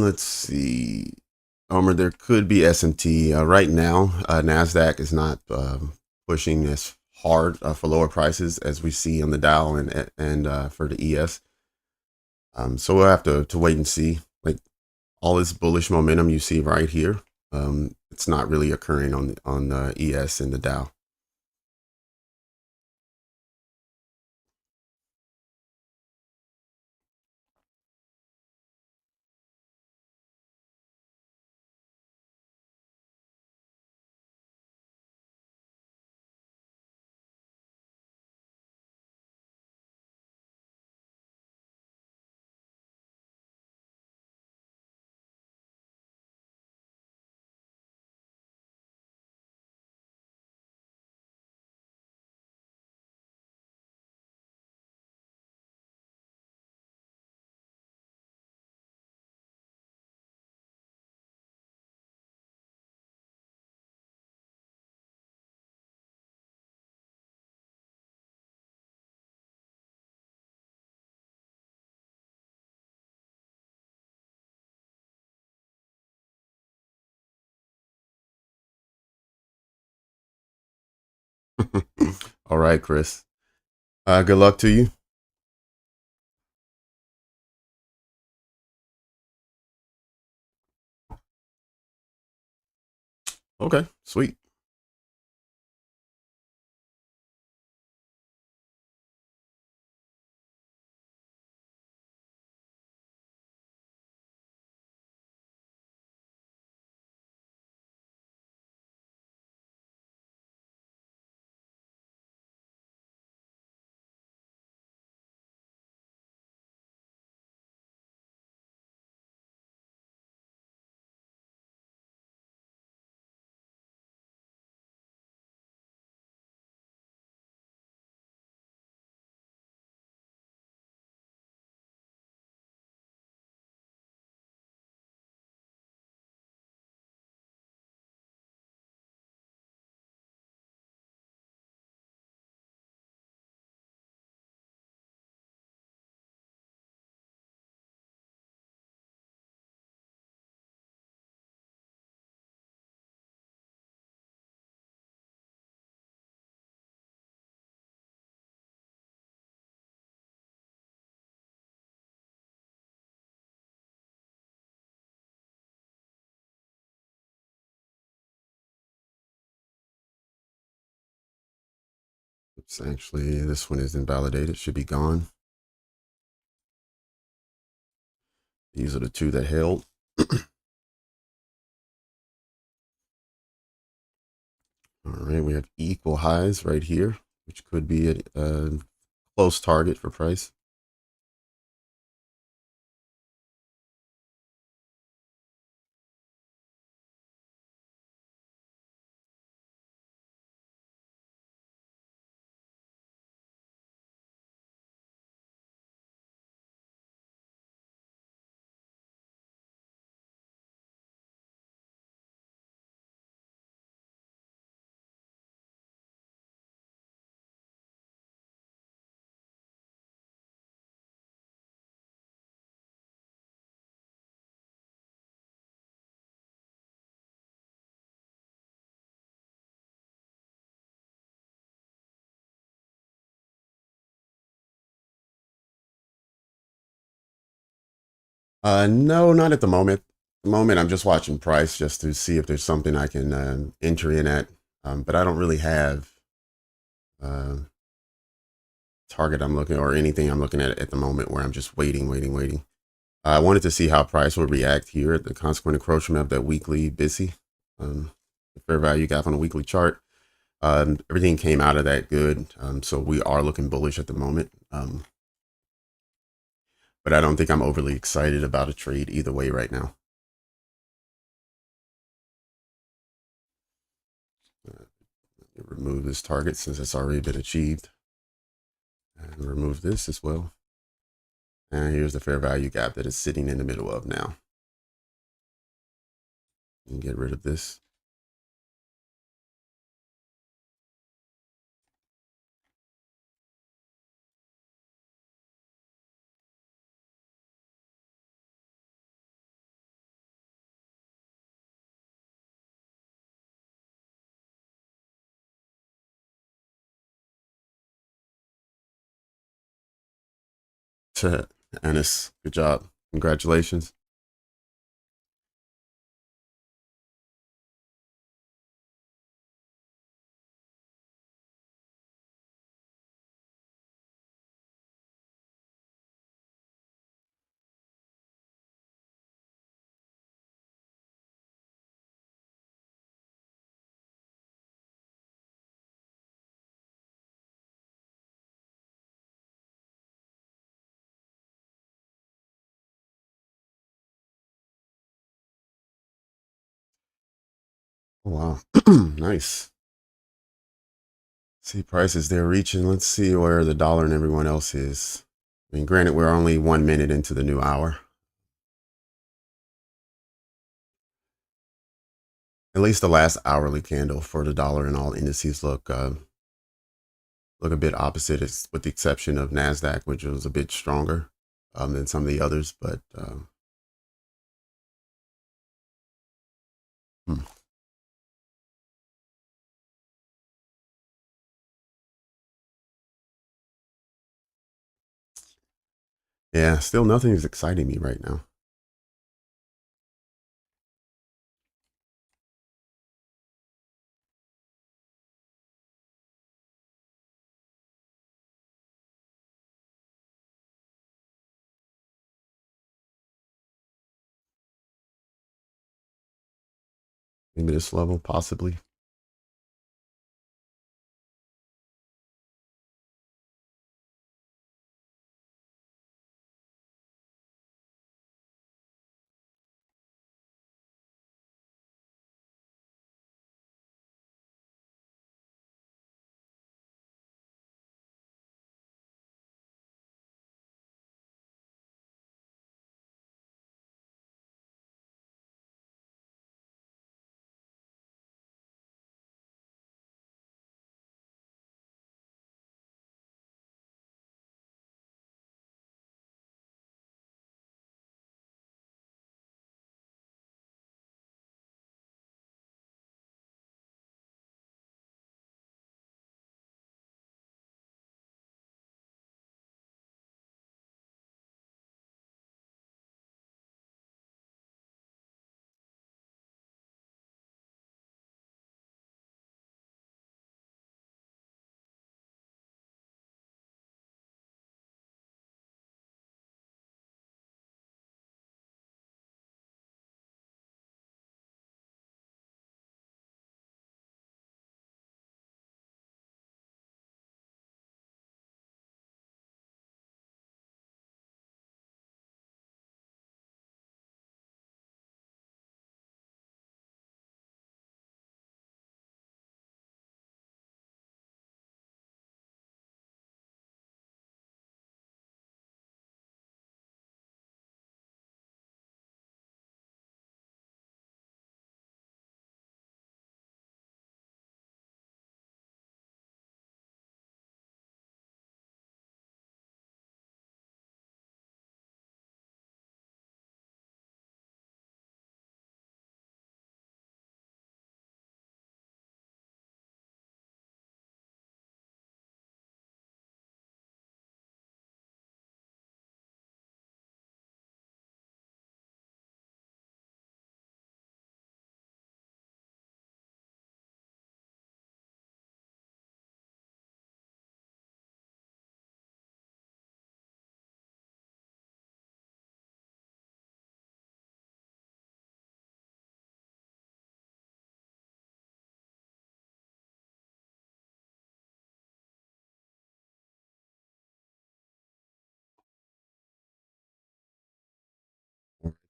Let's see. Homer, there could be S&T. Right now, Nasdaq is not pushing as hard for lower prices as we see on the Dow and for the ES. So we'll have to wait and see. Like all this bullish momentum you see right here, it's not really occurring on the ES and the Dow. All right, Chris. Good luck to you. Okay, sweet. It's actually, this one is invalidated. Should be gone. These are the two that held. All right, we have equal highs right here, which could be a close target for price. No, not at the moment. At the moment, I'm just watching price just to see if there's something I can enter in at. But I don't really have uh, target I'm looking or anything I'm looking at the moment where I'm just waiting. I wanted to see how price would react here at the consequent encroachment of that weekly BISI, the fair value gap on a weekly chart. Everything came out of that good. So we are looking bullish at the moment. But I don't think I'm overly excited about a trade either way right now. Remove this target since it's already been achieved. And remove this as well. And here's the fair value gap that it's sitting in the middle of now. And get rid of this. Anis, good job. Congratulations. Oh, wow. Nice. See prices they're reaching. Let's see where the dollar and everyone else is. I mean, granted, we're only 1 minute into the new hour. At least the last hourly candle for the dollar and all indices look a bit opposite. It's with the exception of Nasdaq, which was a bit stronger than some of the others. But hmm. Yeah, still nothing is exciting me right now. Maybe this level, possibly.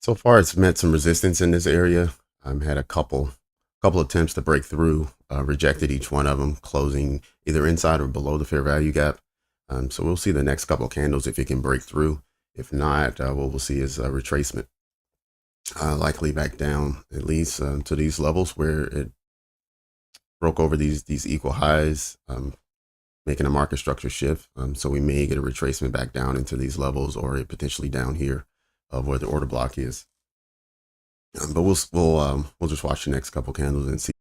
So far, it's met some resistance in this area. Had a couple attempts to break through, rejected each one of them, closing either inside or below the fair value gap. So we'll see the next couple of candles if it can break through. If not, what we'll see is a retracement, likely back down at least to these levels where it broke over these equal highs, making a market structure shift. So we may get a retracement back down into these levels, or potentially down here of where the order block is. But we'll just watch the next couple candles and see.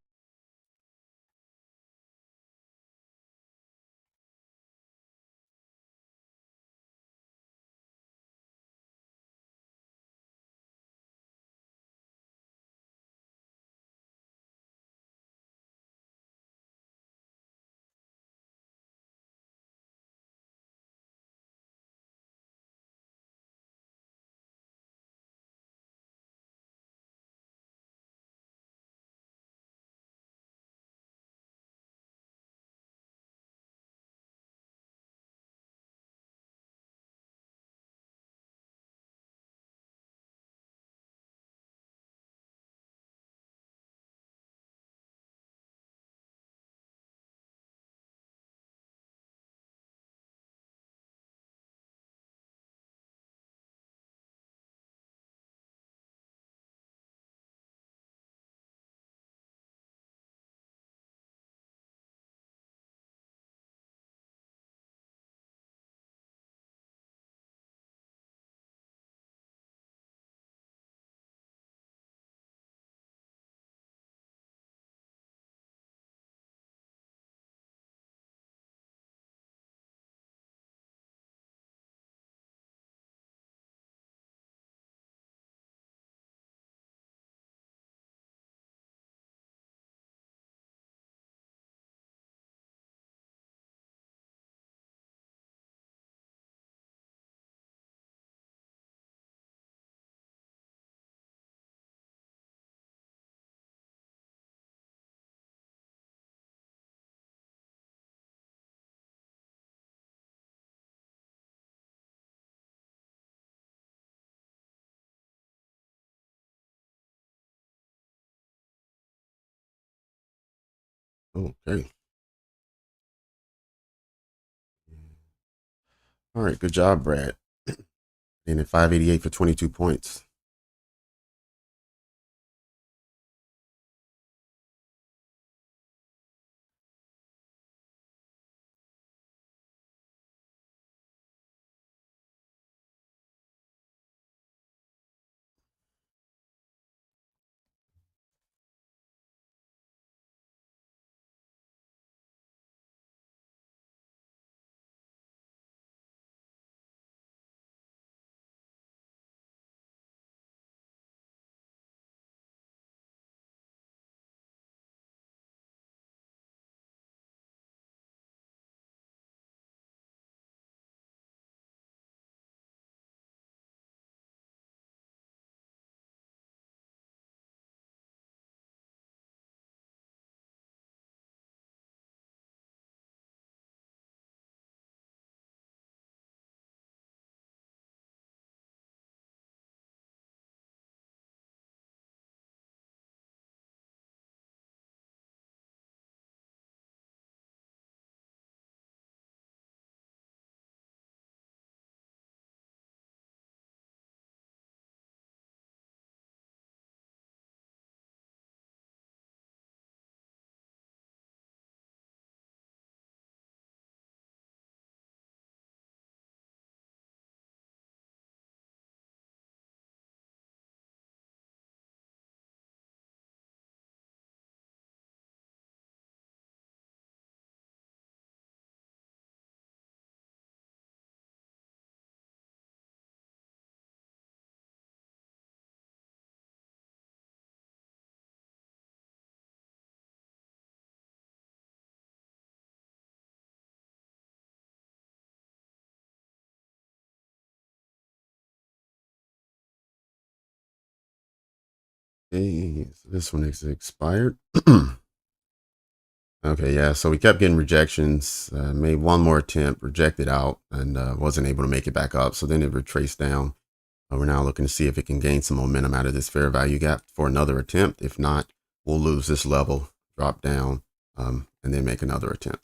Okay. All right. Good job, Brad. And at 588 for 22 points. Okay. So this one is expired. Okay. Yeah. So we kept getting rejections. Made one more attempt, rejected out, and wasn't able to make it back up. So then it retraced down We're now looking to see if it can gain some momentum out of this fair value gap for another attempt. If not, we'll lose this level, drop down, and then make another attempt.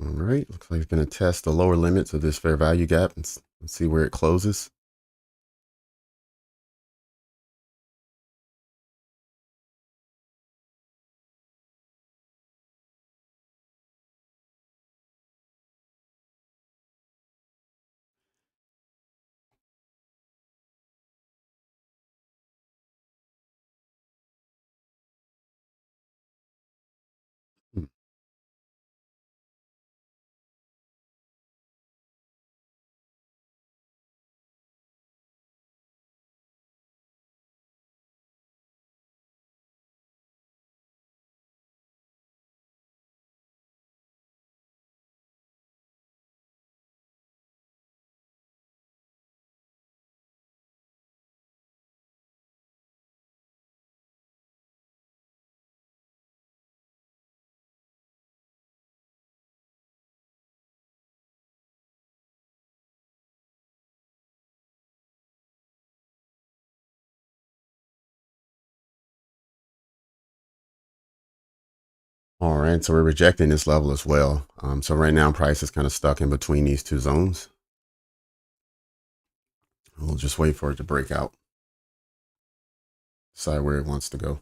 All right, looks like it's going to test the lower limits of this fair value gap and see where it closes. Hmm. All right, so we're rejecting this level as well. So right now, price is kind of stuck in between these two zones. We'll just wait for it to break out, decide where it wants to go.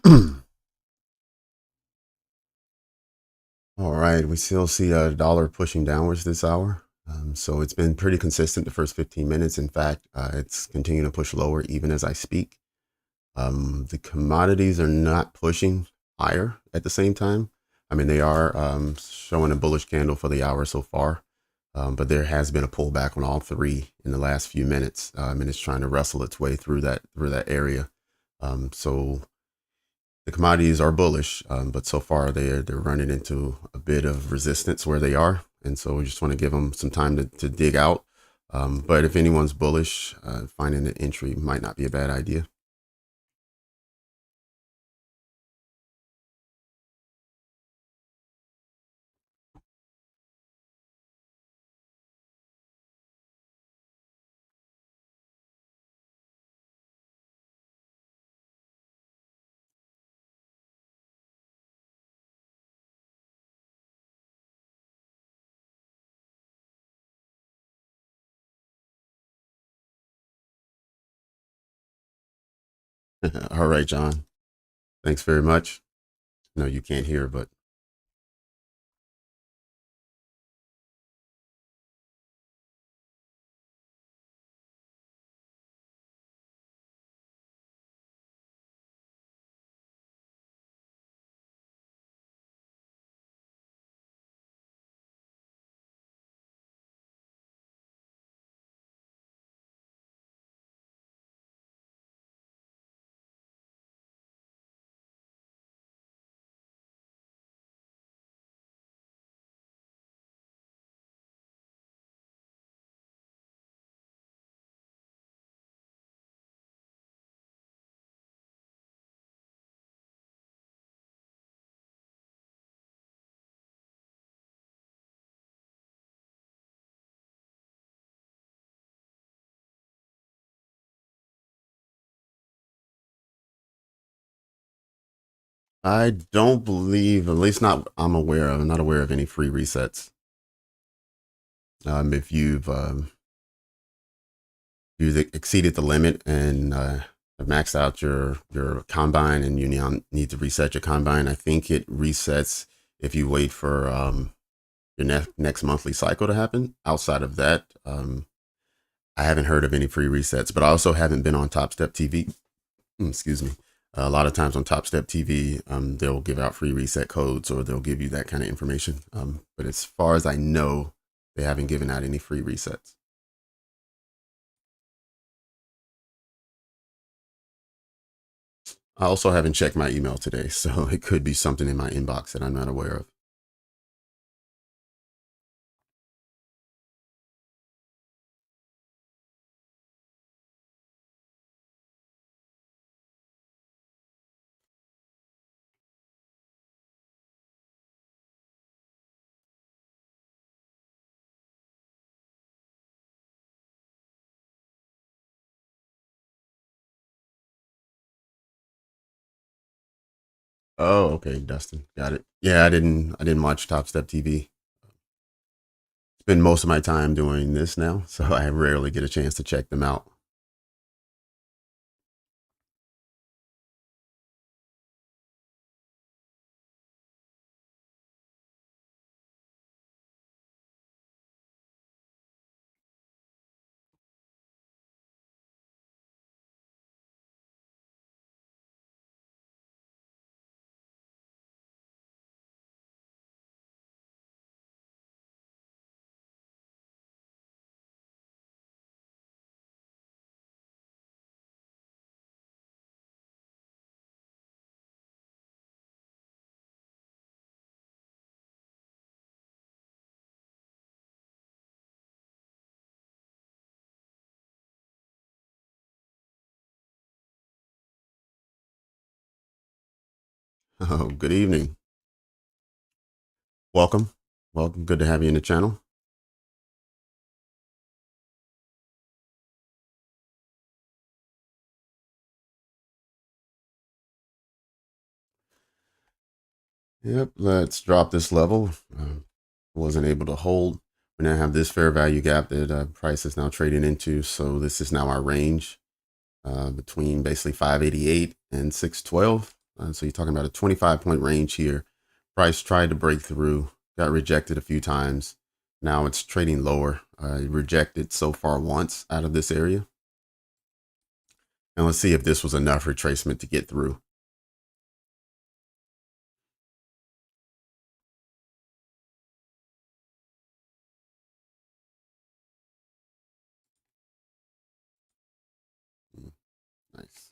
All right, we still see a dollar pushing downwards this hour. So it's been pretty consistent the first 15 minutes. In fact, it's continuing to push lower even as I speak. The commodities are not pushing higher at the same time. I mean, they are showing a bullish candle for the hour so far, but there has been a pullback on all three in the last few minutes, and it's trying to wrestle its way through that area. So the commodities are bullish, but so far they're running into a bit of resistance where they are, and so we just want to give them some time to dig out. But if anyone's bullish, finding an entry might not be a bad idea. All right, John. Thanks very much. No, you can't hear, but I don't believe, at least not I'm aware of, I'm not aware of any free resets. If you've exceeded the limit and have maxed out your combine and you need to reset your combine, I think it resets if you wait for your next monthly cycle to happen. Outside of that, I haven't heard of any free resets, but I also haven't been on Topstep TV. Excuse me. A lot of times on Topstep TV, they'll give out free reset codes or they'll give you that kind of information. But as far as I know, they haven't given out any free resets. I also haven't checked my email today, so it could be something in my inbox that I'm not aware of. Oh, okay, Dustin, got it. Yeah, I didn't watch Topstep TV. Spend most of my time doing this now, so I rarely get a chance to check them out. Oh, good evening. Welcome. Welcome. Good to have you in the channel. Yep, let's drop this level. Wasn't able to hold. We now have this fair value gap that price is now trading into. So this is now our range between basically 588 and 612. So you're talking about a 25-point range here. Price tried to break through, got rejected a few times. Now it's trading lower. Rejected so far once out of this area. And let's see if this was enough retracement to get through. Nice.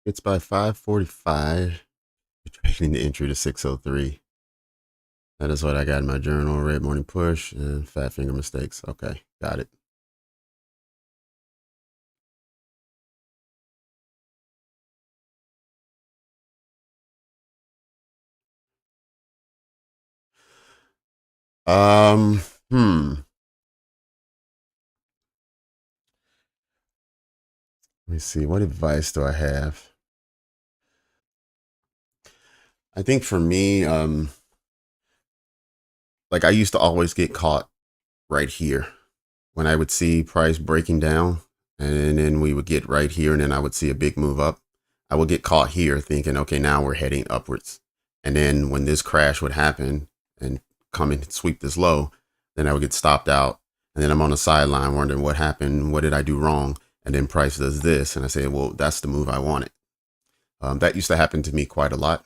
It's by 5:45. Trading the entry to 603. That is what I got in my journal. Red morning push and fat finger mistakes. Okay, got it. Um, hmm. Let me see. What advice do I have? I think for me, like I used to always get caught right here when I would see price breaking down, and then we would get right here, and then I would see a big move up. I would get caught here thinking, okay, now we're heading upwards. And then when this crash would happen and come and sweep this low, then I would get stopped out. And then I'm on the sideline wondering what happened, what did I do wrong? And then price does this, and I say, well, that's the move I wanted. That used to happen to me quite a lot.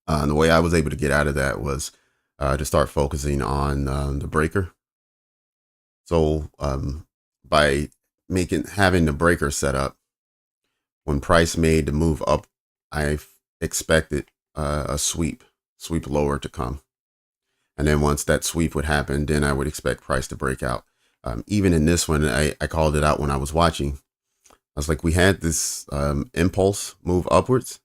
And the way I was able to get out of that was to start focusing on the breaker. So by having the breaker set up, when price made the move up, I expected a sweep lower to come. And then once that sweep would happen, then I would expect price to break out. Even in this one, I called it out when I was watching. I was like, we had this impulse move upwards,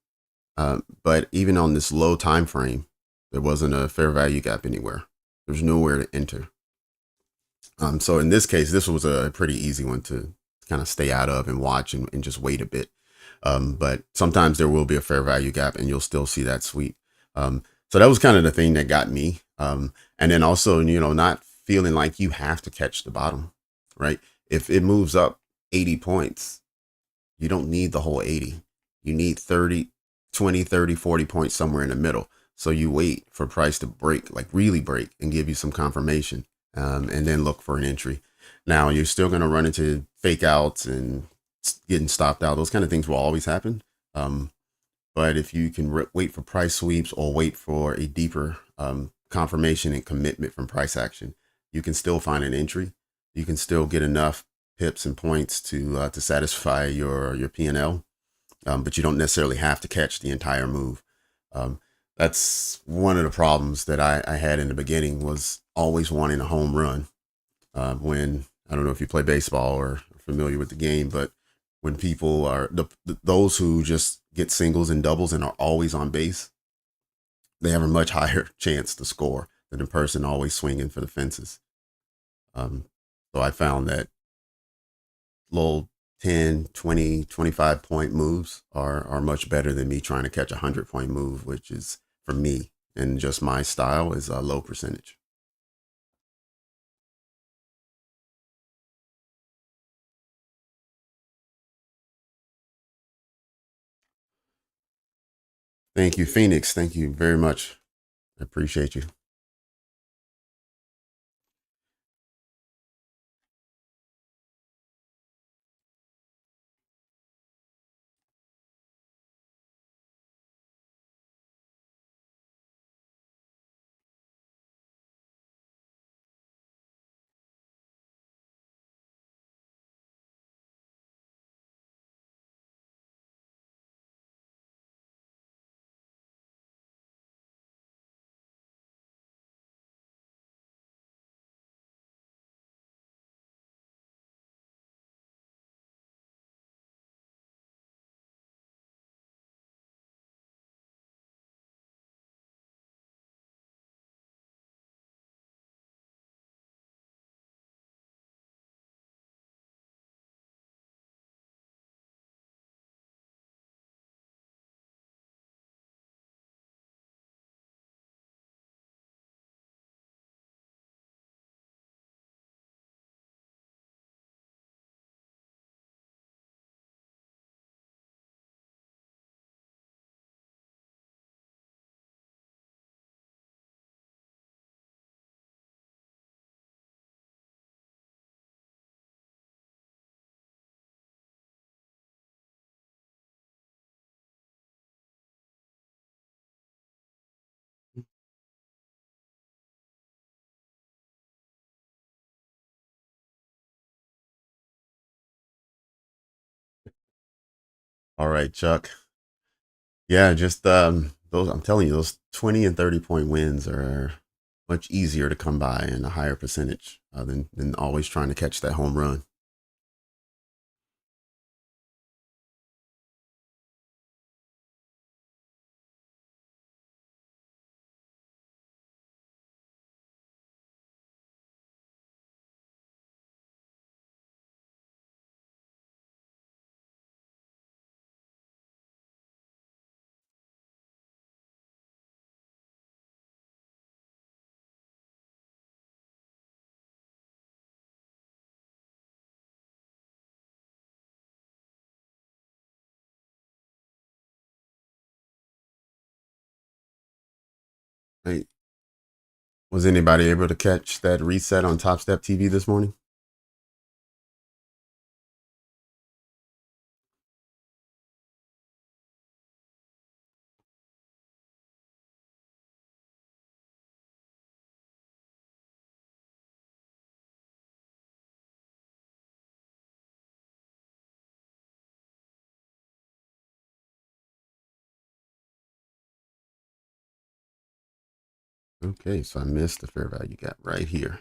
but even on this low time frame, there wasn't a fair value gap anywhere. There's nowhere to enter. So in this case, this was a pretty easy one to kind of stay out of and watch and just wait a bit. But sometimes there will be a fair value gap and you'll still see that sweep. So that was kind of the thing that got me. And then also, not feeling like you have to catch the bottom, right? If it moves up 80 points, you don't need the whole 80. You need 30, 20, 30, 40 points somewhere in the middle. So you wait for price to break, like really break, and give you some confirmation, and then look for an entry. Now, you're still going to run into fake outs and getting stopped out. Those kind of things will always happen. But if you can wait for price sweeps or wait for a deeper confirmation and commitment from price action, you can still find an entry. You can still get enough pips and points to satisfy your P&L, but you don't necessarily have to catch the entire move. That's one of the problems that I had in the beginning, was always wanting a home run. When I don't know if you play baseball or are familiar with the game, but when people are those who just get singles and doubles and are always on base, they have a much higher chance to score than a person always swinging for the fences. So I found that little 10, 20, 25 point moves are much better than me trying to catch a 100 point move, which is for me and just my style is a low percentage. Thank you, Phoenix. Thank you very much. I appreciate you. All right, Chuck. Yeah, just those I'm telling you, those 20 and 30 point wins are much easier to come by and a higher percentage than always trying to catch that home run. Right. Was anybody able to catch that reset on Topstep TV this morning? Okay, so I missed the fair value gap right here.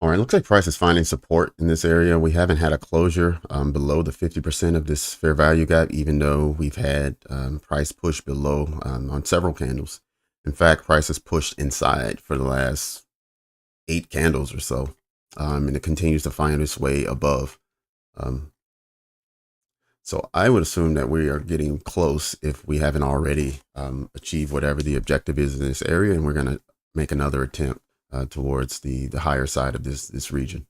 All right, looks like price is finding support in this area. We haven't had a closure below the 50% of this fair value gap, even though we've had price push below on several candles. In fact, price has pushed inside for the last 8 candles or so, and it continues to find its way above. Um, so I would assume that we are getting close if we haven't already achieved whatever the objective is in this area, and we're going to make another attempt towards the higher side of this region.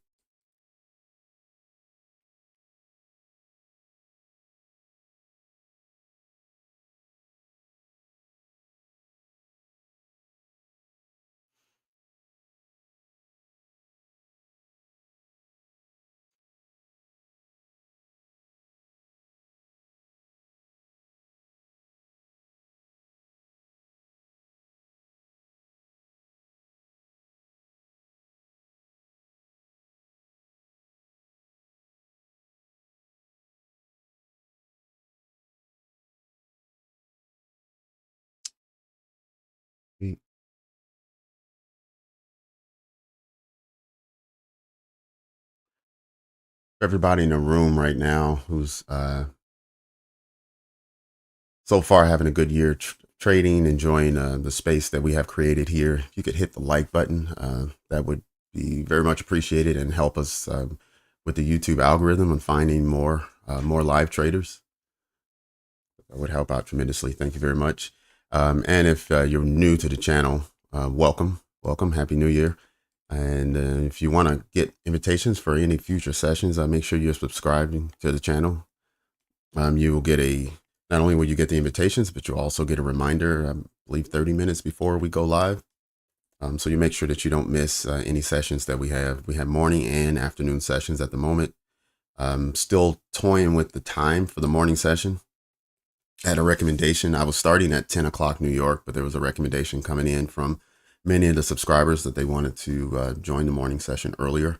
everybody in the room right now who's so far having a good year trading, enjoying the space that we have created here. If you could hit the like button, that would be very much appreciated and help us with the YouTube algorithm and finding more live traders. That would help out tremendously. Thank you very much. And if you're new to the channel, welcome, Happy New Year. And if you want to get invitations for any future sessions, make sure you're subscribing to the channel. You will get not only will you get the invitations, but you'll also get a reminder, I believe 30 minutes before we go live. So you make sure that you don't miss any sessions that we have. We have morning and afternoon sessions at the moment. Still toying with the time for the morning session. I had a recommendation. I was starting at 10 o'clock New York, but there was a recommendation coming in from many of the subscribers that they wanted to join the morning session earlier.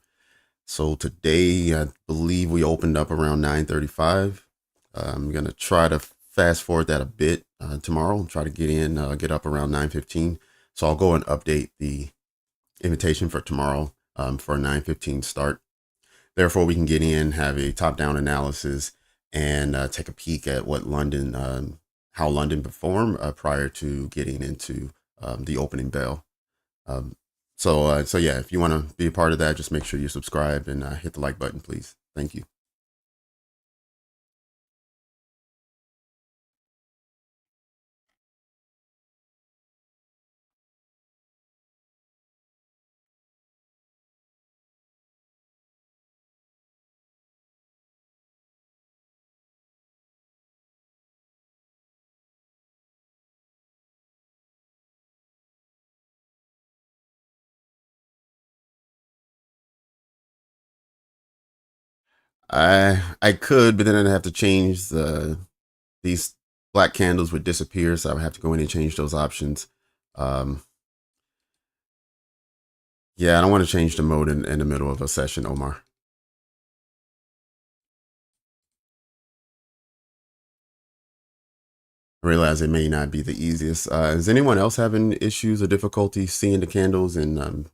So today, I believe we opened up around 9:35. I'm going to try to fast forward that a bit tomorrow and try to get up around 9:15. So I'll go and update the invitation for tomorrow for a 9:15 start. Therefore, we can get in, have a top-down analysis, and take a peek at what how London performed prior to getting into the opening bell. So yeah, if you want to be a part of that, just make sure you subscribe and hit the like button, please. Thank you. I could, but then I'd have to change these black candles would disappear, so I would have to go in and change those options. Um, yeah, I don't want to change the mode in the middle of a session, Omar. I realize it may not be the easiest. Is anyone else having issues or difficulty seeing the candles and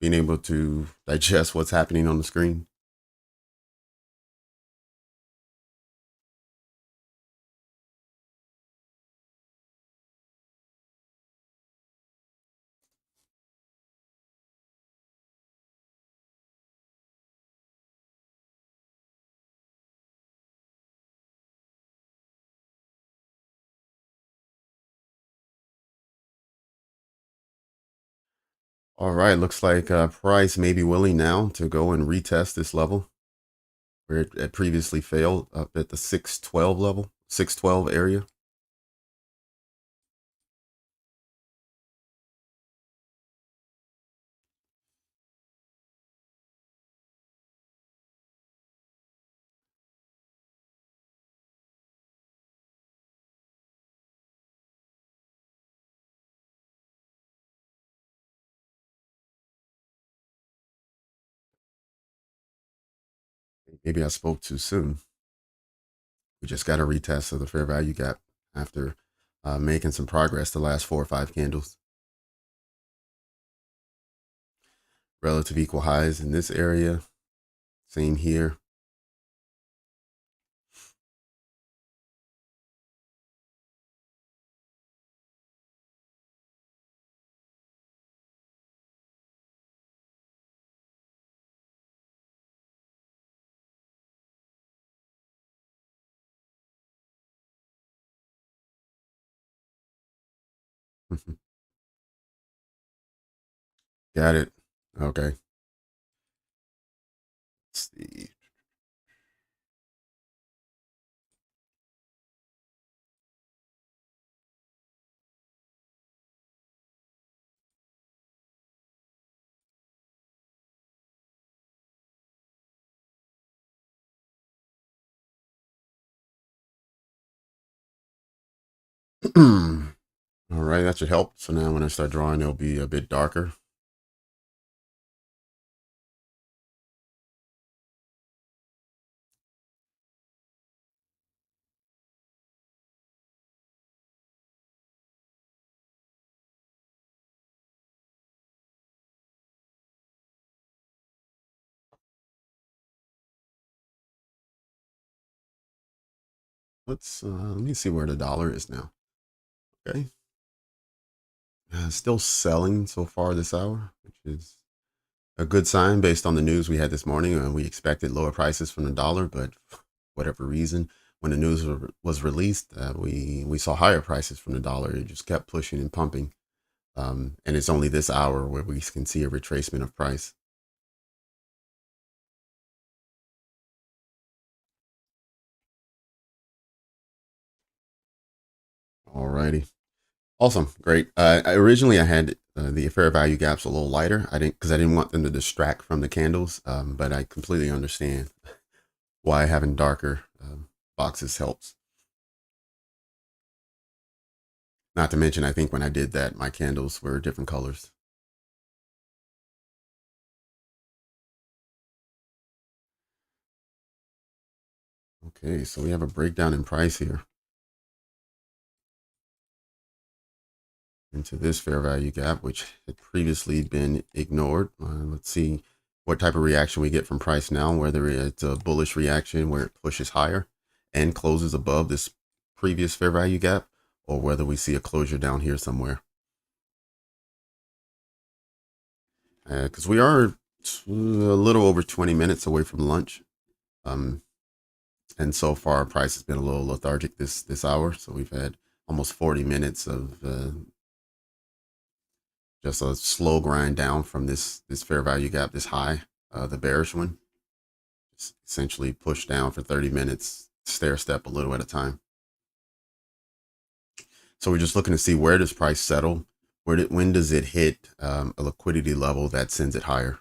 being able to digest what's happening on the screen? All right, looks like price may be willing now to go and retest this level where it had previously failed up at the 612 level, 612 area. Maybe I spoke too soon. We just got a retest of the fair value gap after making some progress the last 4 or 5 candles. Relative equal highs in this area. Same here. Got it. Okay. Let's see. All right, that should help. So now when I start drawing, it'll be a bit darker. Let me see where the dollar is now. Okay. Still selling so far this hour, which is a good sign based on the news we had this morning. We expected lower prices from the dollar, but for whatever reason, when the news was released, we saw higher prices from the dollar. It just kept pushing and pumping. And it's only this hour where we can see a retracement of price. Alrighty. Awesome. Great. Originally I had the fair value gaps a little lighter. Because I didn't want them to distract from the candles. But I completely understand why having darker boxes helps. Not to mention, I think when I did that, my candles were different colors. Okay, so we have a breakdown in price here into this fair value gap, which had previously been ignored. Let's see what type of reaction we get from price now, whether it's a bullish reaction where it pushes higher and closes above this previous fair value gap, or whether we see a closure down here somewhere. Because we are a little over 20 minutes away from lunch. And so far, price has been a little lethargic this hour. So we've had almost 40 minutes of just a slow grind down from this fair value gap, this high, the bearish one. Just essentially push down for 30 minutes, stair step a little at a time. So we're just looking to see, where does price settle? When does it hit a liquidity level that sends it higher?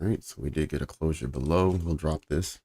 All right, so we did get a closure below. We'll drop this.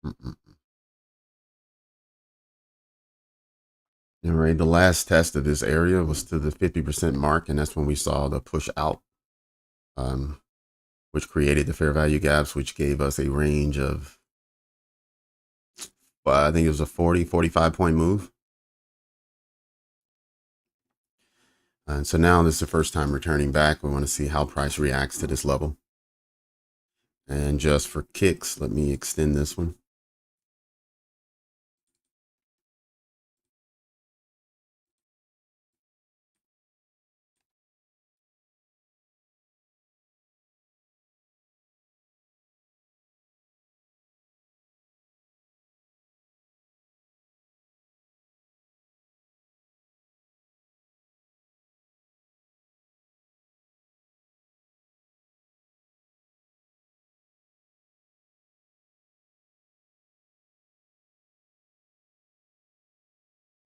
Mm-mm. All right, the last test of this area was to the 50% mark, and that's when we saw the push out, um, which created the fair value gaps, which gave us a range of, well, I think it was a 45 point move. And so now this is the first time returning back. We want to see how price reacts to this level. And just for kicks, let me extend this one.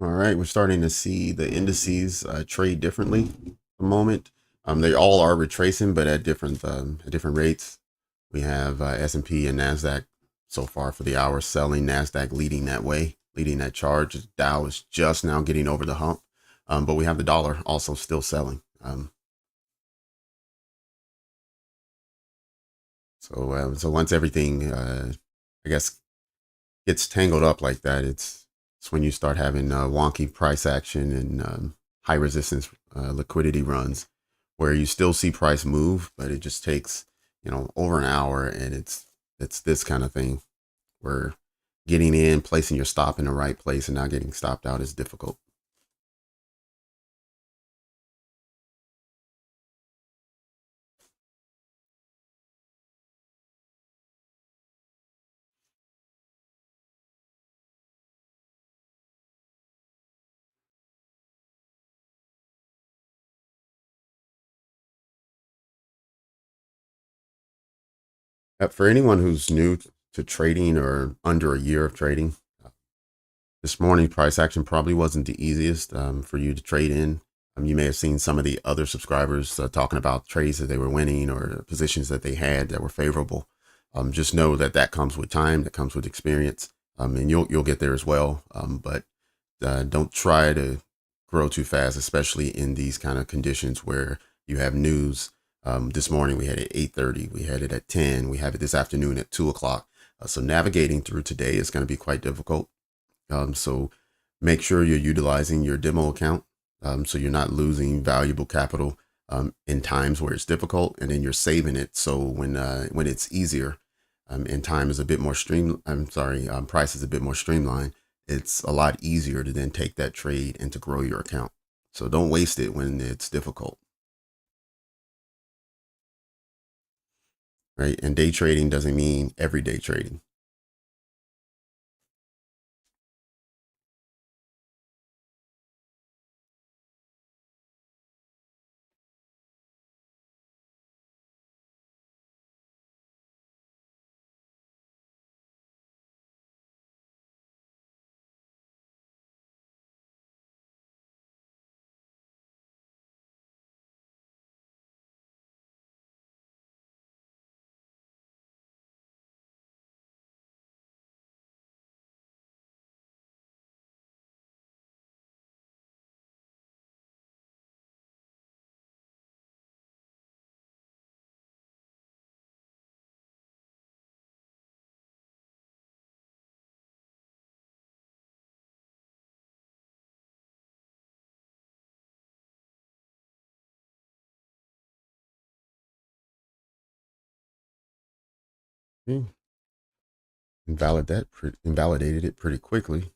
All right, we're starting to see the indices trade differently at the moment. They all are retracing, but at different rates. We have S&P and Nasdaq so far for the hour selling. Nasdaq leading that way, leading that charge. Dow is just now getting over the hump, but we have the dollar also still selling. So once everything, I guess, gets tangled up like that, it's when you start having wonky price action and high resistance liquidity runs, where you still see price move, but it just takes over an hour, and it's this kind of thing where getting in, placing your stop in the right place, and not getting stopped out is difficult. For anyone who's new to trading or under a year of trading, this morning price action probably wasn't the easiest for you to trade in. You may have seen some of the other subscribers talking about trades that they were winning or positions that they had that were favorable. Just know that that comes with time, that comes with experience, and you'll get there as well. But don't try to grow too fast, especially in these kind of conditions where you have news. This morning we had it at 8:30, we had it at 10, we have it this afternoon at 2 o'clock. So navigating through today is going to be quite difficult. So make sure you're utilizing your demo account, so you're not losing valuable capital in times where it's difficult, and then you're saving it. So when it's easier, and time is a bit more price is a bit more streamlined, it's a lot easier to then take that trade and to grow your account. So don't waste it when it's difficult, right? And day trading doesn't mean everyday trading. Hmm. Invalidated it pretty quickly.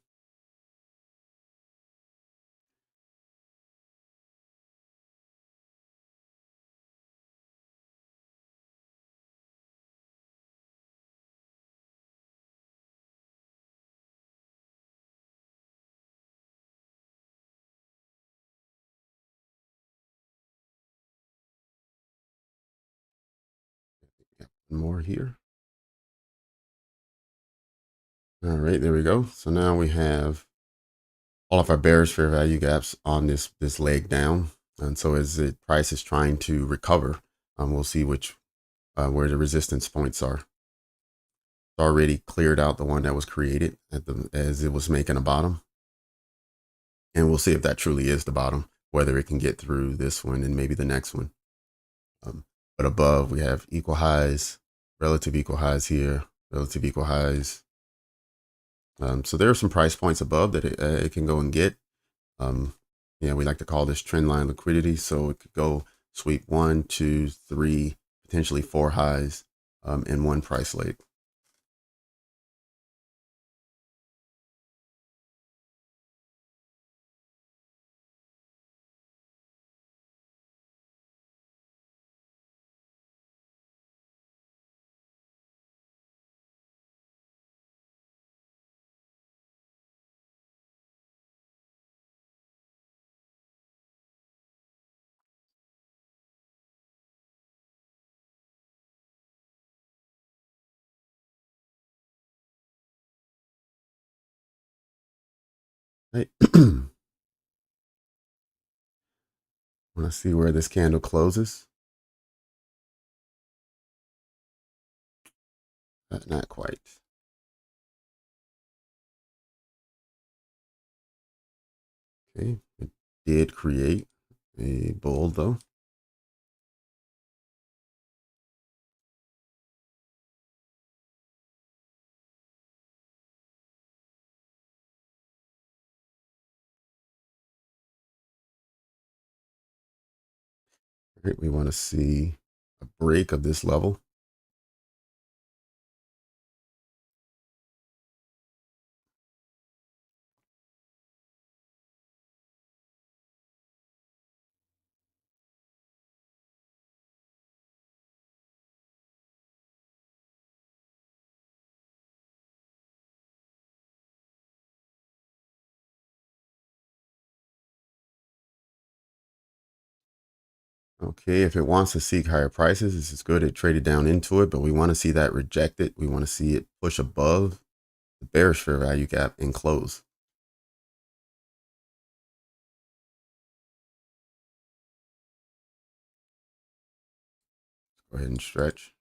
More here. All right, there we go. So now we have all of our bearish fair value gaps on this leg down. And so as the price is trying to recover, we'll see where the resistance points are. It's already cleared out the one that was created as it was making a bottom. And we'll see if that truly is the bottom, whether it can get through this one and maybe the next one. But above, we have equal highs, relative equal highs here, relative equal highs. So there are some price points above that it can go and get. Yeah, we like to call this trend line liquidity. So it could go sweep 1, 2, 3, potentially 4 highs in one price leg. Right. Want to see where this candle closes. Not quite. Okay, it did create a bull though. All right, we want to see a break of this level. Okay, if it wants to seek higher prices, this is good. It traded down into it, but we want to see that rejected. We want to see it push above the bearish fair value gap and close. Go ahead and stretch.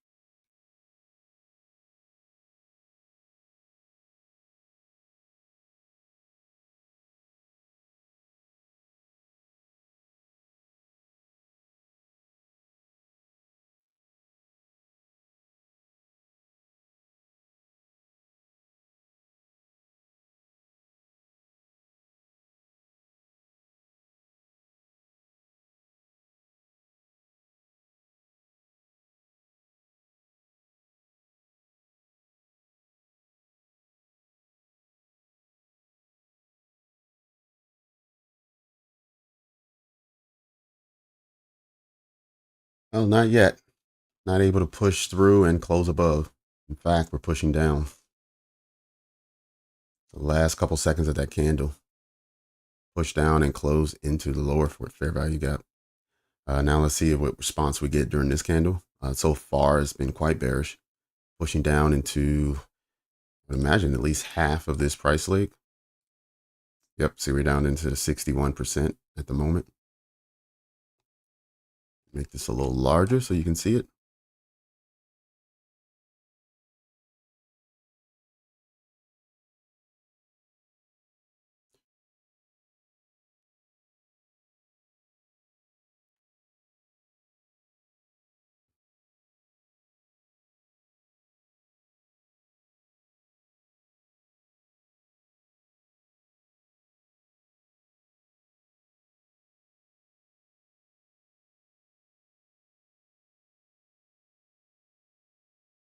Oh, not yet. Not able to push through and close above. In fact, we're pushing down. The last couple seconds of that candle, push down and close into the lower fair value gap. Now let's see what response we get during this candle. So far, it's been quite bearish, pushing down into, I would imagine, at least half of this price leg. Yep, see we're down into the 61% at the moment. Make this a little larger so you can see it.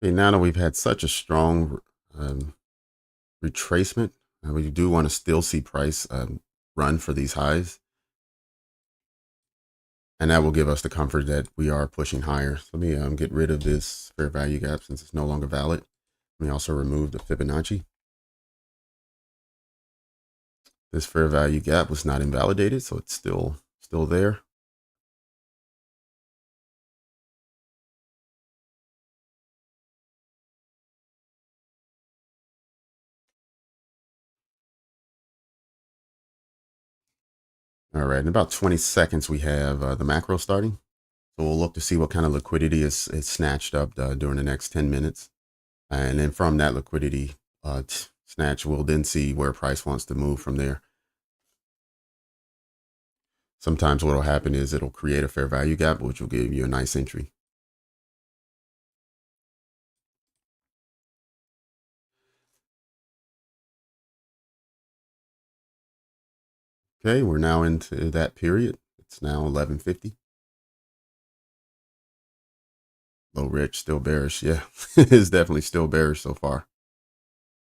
Okay, now that we've had such a strong retracement, we do want to still see price run for these highs. And that will give us the comfort that we are pushing higher. So let me get rid of this fair value gap since it's no longer valid. Let me also remove the Fibonacci. This fair value gap was not invalidated, so it's still there. All right, in about 20 seconds, we have the macro starting. So we'll look to see what kind of liquidity is snatched up during the next 10 minutes. And then from that liquidity snatch, we'll then see where price wants to move from there. Sometimes what will happen is it'll create a fair value gap, which will give you a nice entry. Okay, we're now into that period. It's now 11:50. Low rich, still bearish. Yeah, it's definitely still bearish so far.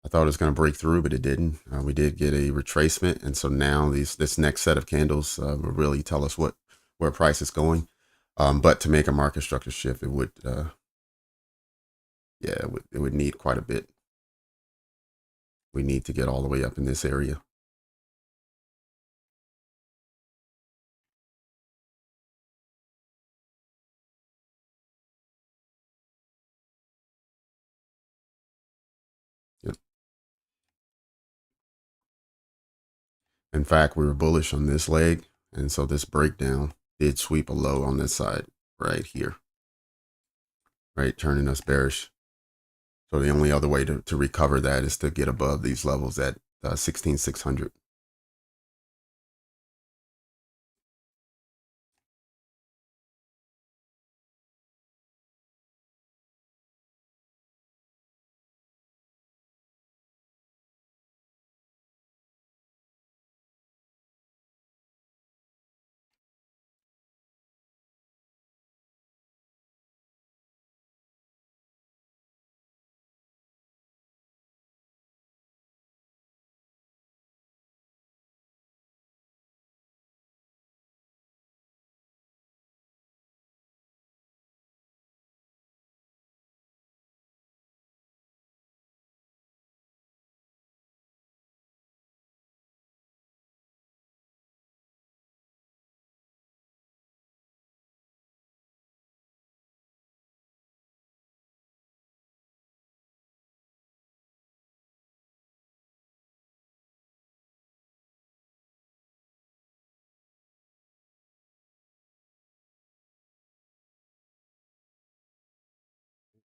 I thought it was going to break through, but it didn't. We did get a retracement, and so now this next set of candles will really tell us where price is going. But to make a market structure shift, it would, yeah, it would need quite a bit. We need to get all the way up in this area. Yep. In fact, we were bullish on this leg, and so this breakdown did sweep a low on this side right here, right, turning us bearish. So the only other way to recover that is to get above these levels at 16,600.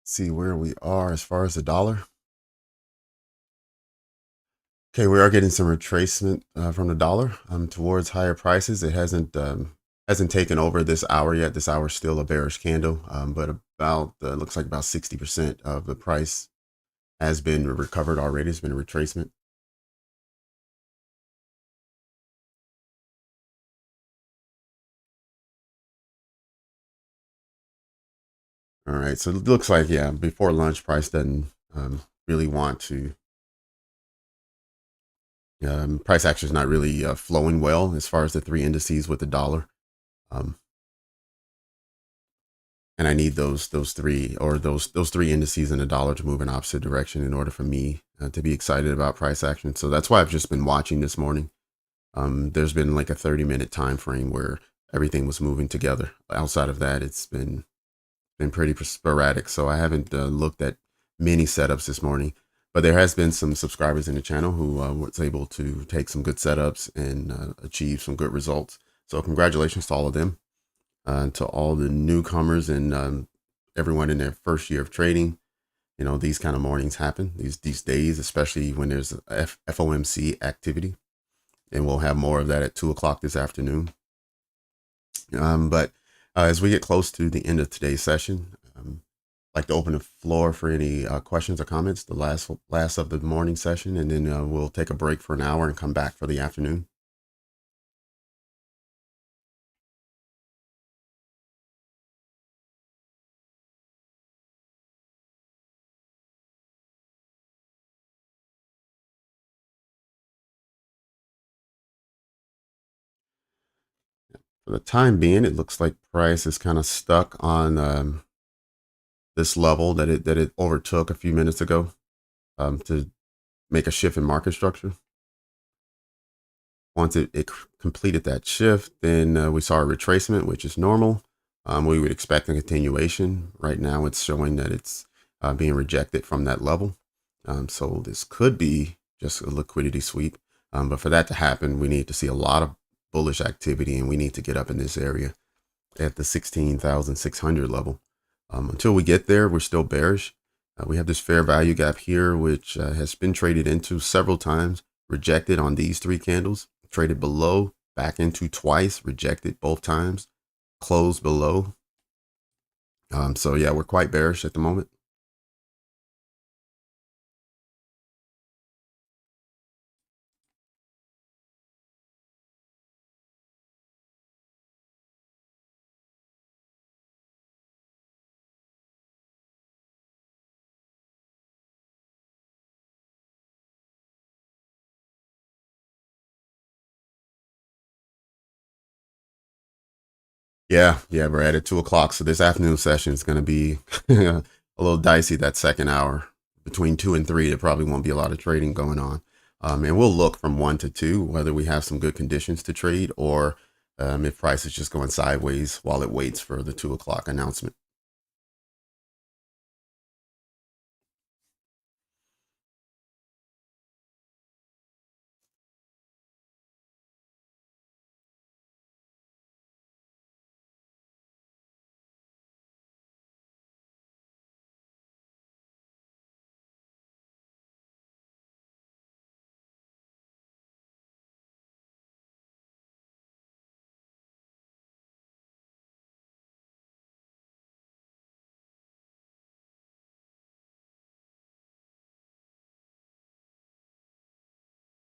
See where we are as far as the dollar. Okay, we are getting some retracement from the dollar towards higher prices. It hasn't taken over this hour yet. This hour is still a bearish candle, but about looks like about 60% of the price has been recovered already. It's been a retracement. All right, so it looks like, yeah, before lunch, price doesn't really want to. Price action is not really flowing well as far as the three indices with the dollar. Um, and I need those three indices in the dollar to move in opposite direction in order for me to be excited about price action. So that's why I've just been watching this morning. There's been like a 30-minute time frame where everything was moving together. Outside of that, it's been pretty sporadic. So I haven't looked at many setups this morning, but there has been some subscribers in the channel who was able to take some good setups and achieve some good results. So congratulations to all of them, to all the newcomers and everyone in their first year of trading. You know, these kind of mornings happen these days, especially when there's FOMC activity, and we'll have more of that at 2 o'clock this afternoon. But as we get close to the end of today's session, I'd like to open the floor for any questions or comments, the last of the morning session, and then we'll take a break for an hour and come back for the afternoon. For the time being, it looks like price is kind of stuck on this level that it overtook a few minutes ago to make a shift in market structure. Once it completed that shift, then we saw a retracement, which is normal. We would expect a continuation. Right now, it's showing that it's being rejected from that level. So this could be just a liquidity sweep. But for that to happen, we need to see a lot of bullish activity, and we need to get up in this area at the 16,600 level. Until we get there, we're still bearish. We have this fair value gap here, which has been traded into several times, rejected on these three candles, traded below, back into twice, rejected both times, closed below. So yeah, we're quite bearish at the moment. Yeah, we're at 2 o'clock. So this afternoon session is going to be a little dicey. That second hour between 2 and 3, there probably won't be a lot of trading going on. And we'll look from 1 to 2 whether we have some good conditions to trade, or if price is just going sideways while it waits for the 2 o'clock announcement.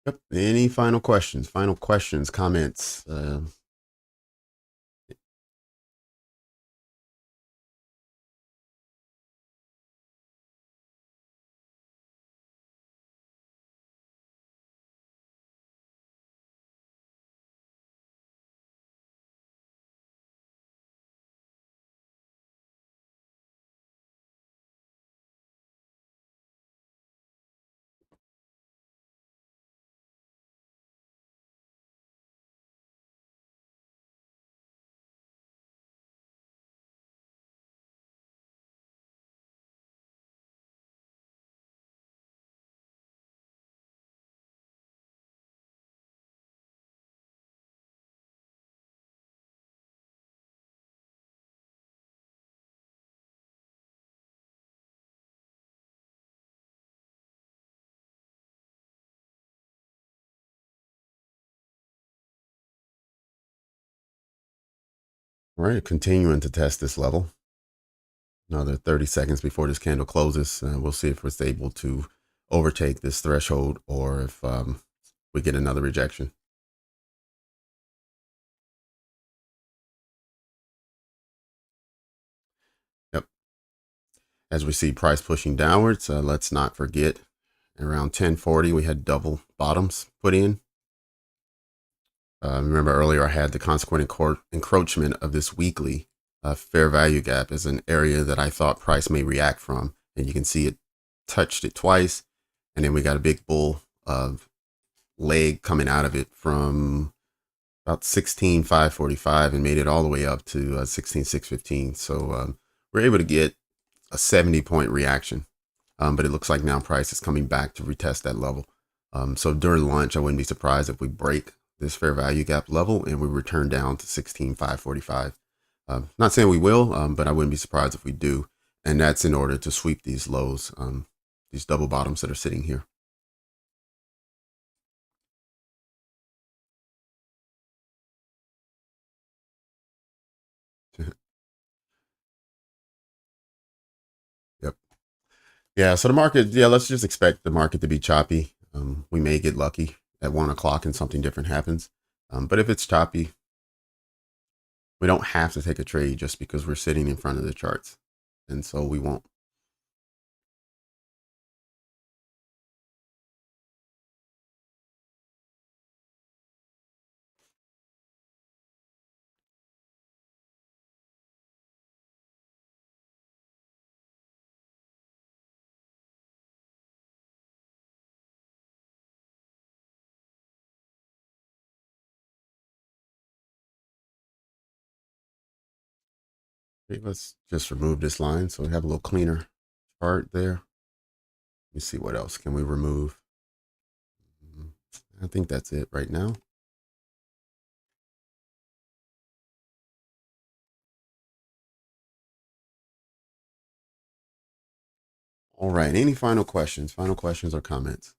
Yep. Any final questions? Final questions, comments? All right, continuing to test this level. Another 30 seconds before this candle closes. We'll see if it's able to overtake this threshold or if we get another rejection. Yep. As we see price pushing downwards, let's not forget around 1040 we had double bottoms put in. Remember earlier I had the consequent encroachment of this weekly fair value gap as an area that I thought price may react from. And you can see it touched it twice. And then we got a big bull leg coming out of it from about 16,545 and made it all the way up to 16,615. So we're able to get a 70-point reaction. But it looks like now price is coming back to retest that level. So during lunch, I wouldn't be surprised if we break this fair value gap level and we return down to 16,545. Not saying we will, but I wouldn't be surprised if we do. And that's in order to sweep these lows, these double bottoms that are sitting here. Yep. Yeah. So the market, yeah, let's just expect the market to be choppy. We may get lucky at 1 o'clock and something different happens. But if it's choppy, we don't have to take a trade just because we're sitting in front of the charts. And so we won't. Okay, let's just remove this line so we have a little cleaner chart there. Let me see what else can we remove. I think that's it right now. All right. Any final questions? Final questions or comments?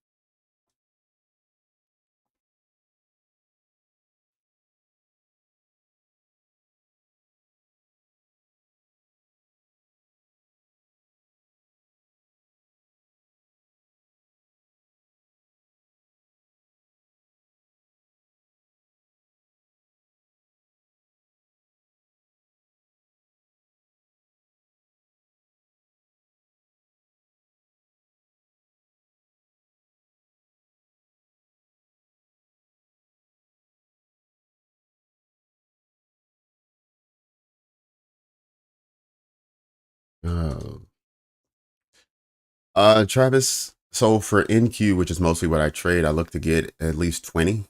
Uh, Travis, so for NQ, which is mostly what I trade, I look to get at least 20.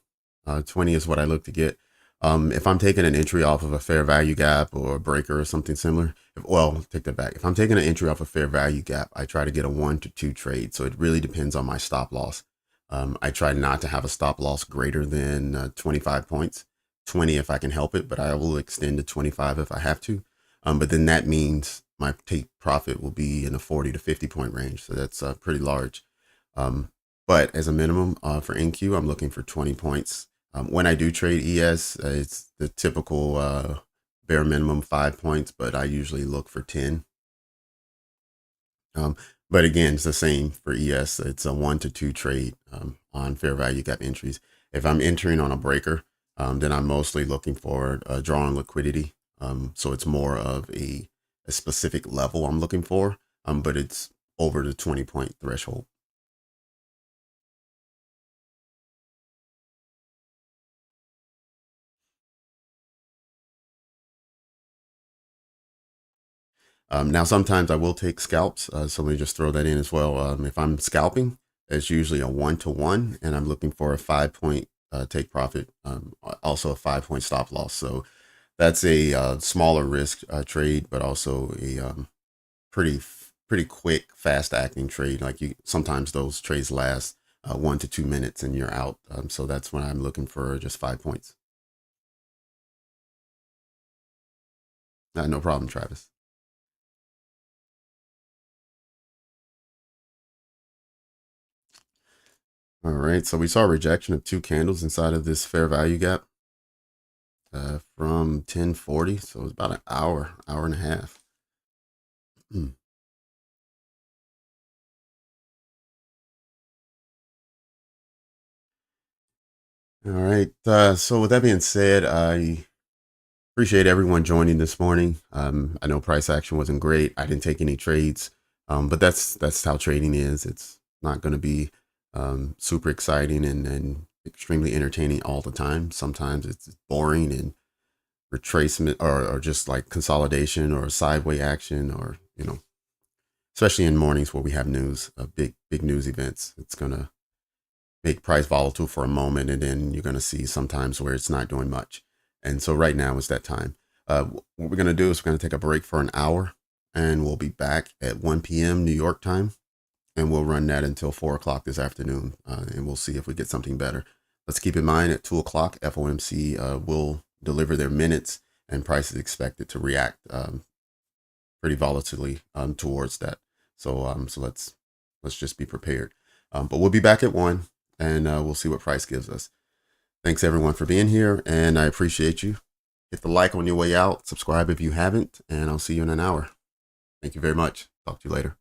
20 is what I look to get. If I'm taking an entry off of a fair value gap or a breaker or something similar, well, take that back. If I'm taking an entry off a fair value gap, I try to get a 1 to 2 trade. So it really depends on my stop loss. I try not to have a stop loss greater than 25 points, 20 if I can help it, but I will extend to 25 if I have to. But then that means my take profit will be in the 40 to 50 point range. So that's pretty large. But as a minimum for NQ, I'm looking for 20 points. When I do trade ES, it's the typical bare minimum 5 points, but I usually look for 10. But again, it's the same for ES. It's a 1 to 2 trade on fair value gap entries. If I'm entering on a breaker, then I'm mostly looking for drawing liquidity. So it's more of a specific level I'm looking for, but it's over the 20-point threshold. Now, sometimes I will take scalps, so let me just throw that in as well. If I'm scalping, it's usually a 1-to-1, and I'm looking for a 5-point take profit, also a 5-point stop loss. So that's a smaller risk trade, but also a pretty quick, fast acting trade. Like sometimes those trades last 1 to 2 minutes, and you're out. So that's when I'm looking for just 5 points. No problem, Travis. All right, so we saw a rejection of 2 candles inside of this fair value gap from 1040, so it was about an hour and a half. All right, so with that being said, I appreciate everyone joining this morning. I know price action wasn't great. I didn't take any trades, but that's how trading is. It's not going to be super exciting and extremely entertaining all the time. Sometimes it's boring and retracement or just like consolidation or sideway action, or especially in mornings where we have news, big news events. It's going to make price volatile for a moment, and then you're going to see sometimes where it's not doing much. And so right now is that time. What we're going to do is we're going to take a break for an hour, and we'll be back at 1 p.m. New York time, and we'll run that until 4 o'clock this afternoon, and we'll see if we get something better. Let's keep in mind at 2 o'clock, FOMC will deliver their minutes, and price is expected to react pretty volatilely towards that. So let's just be prepared. But we'll be back at 1, and we'll see what price gives us. Thanks everyone for being here, and I appreciate you. Hit the like on your way out, subscribe if you haven't, and I'll see you in an hour. Thank you very much. Talk to you later.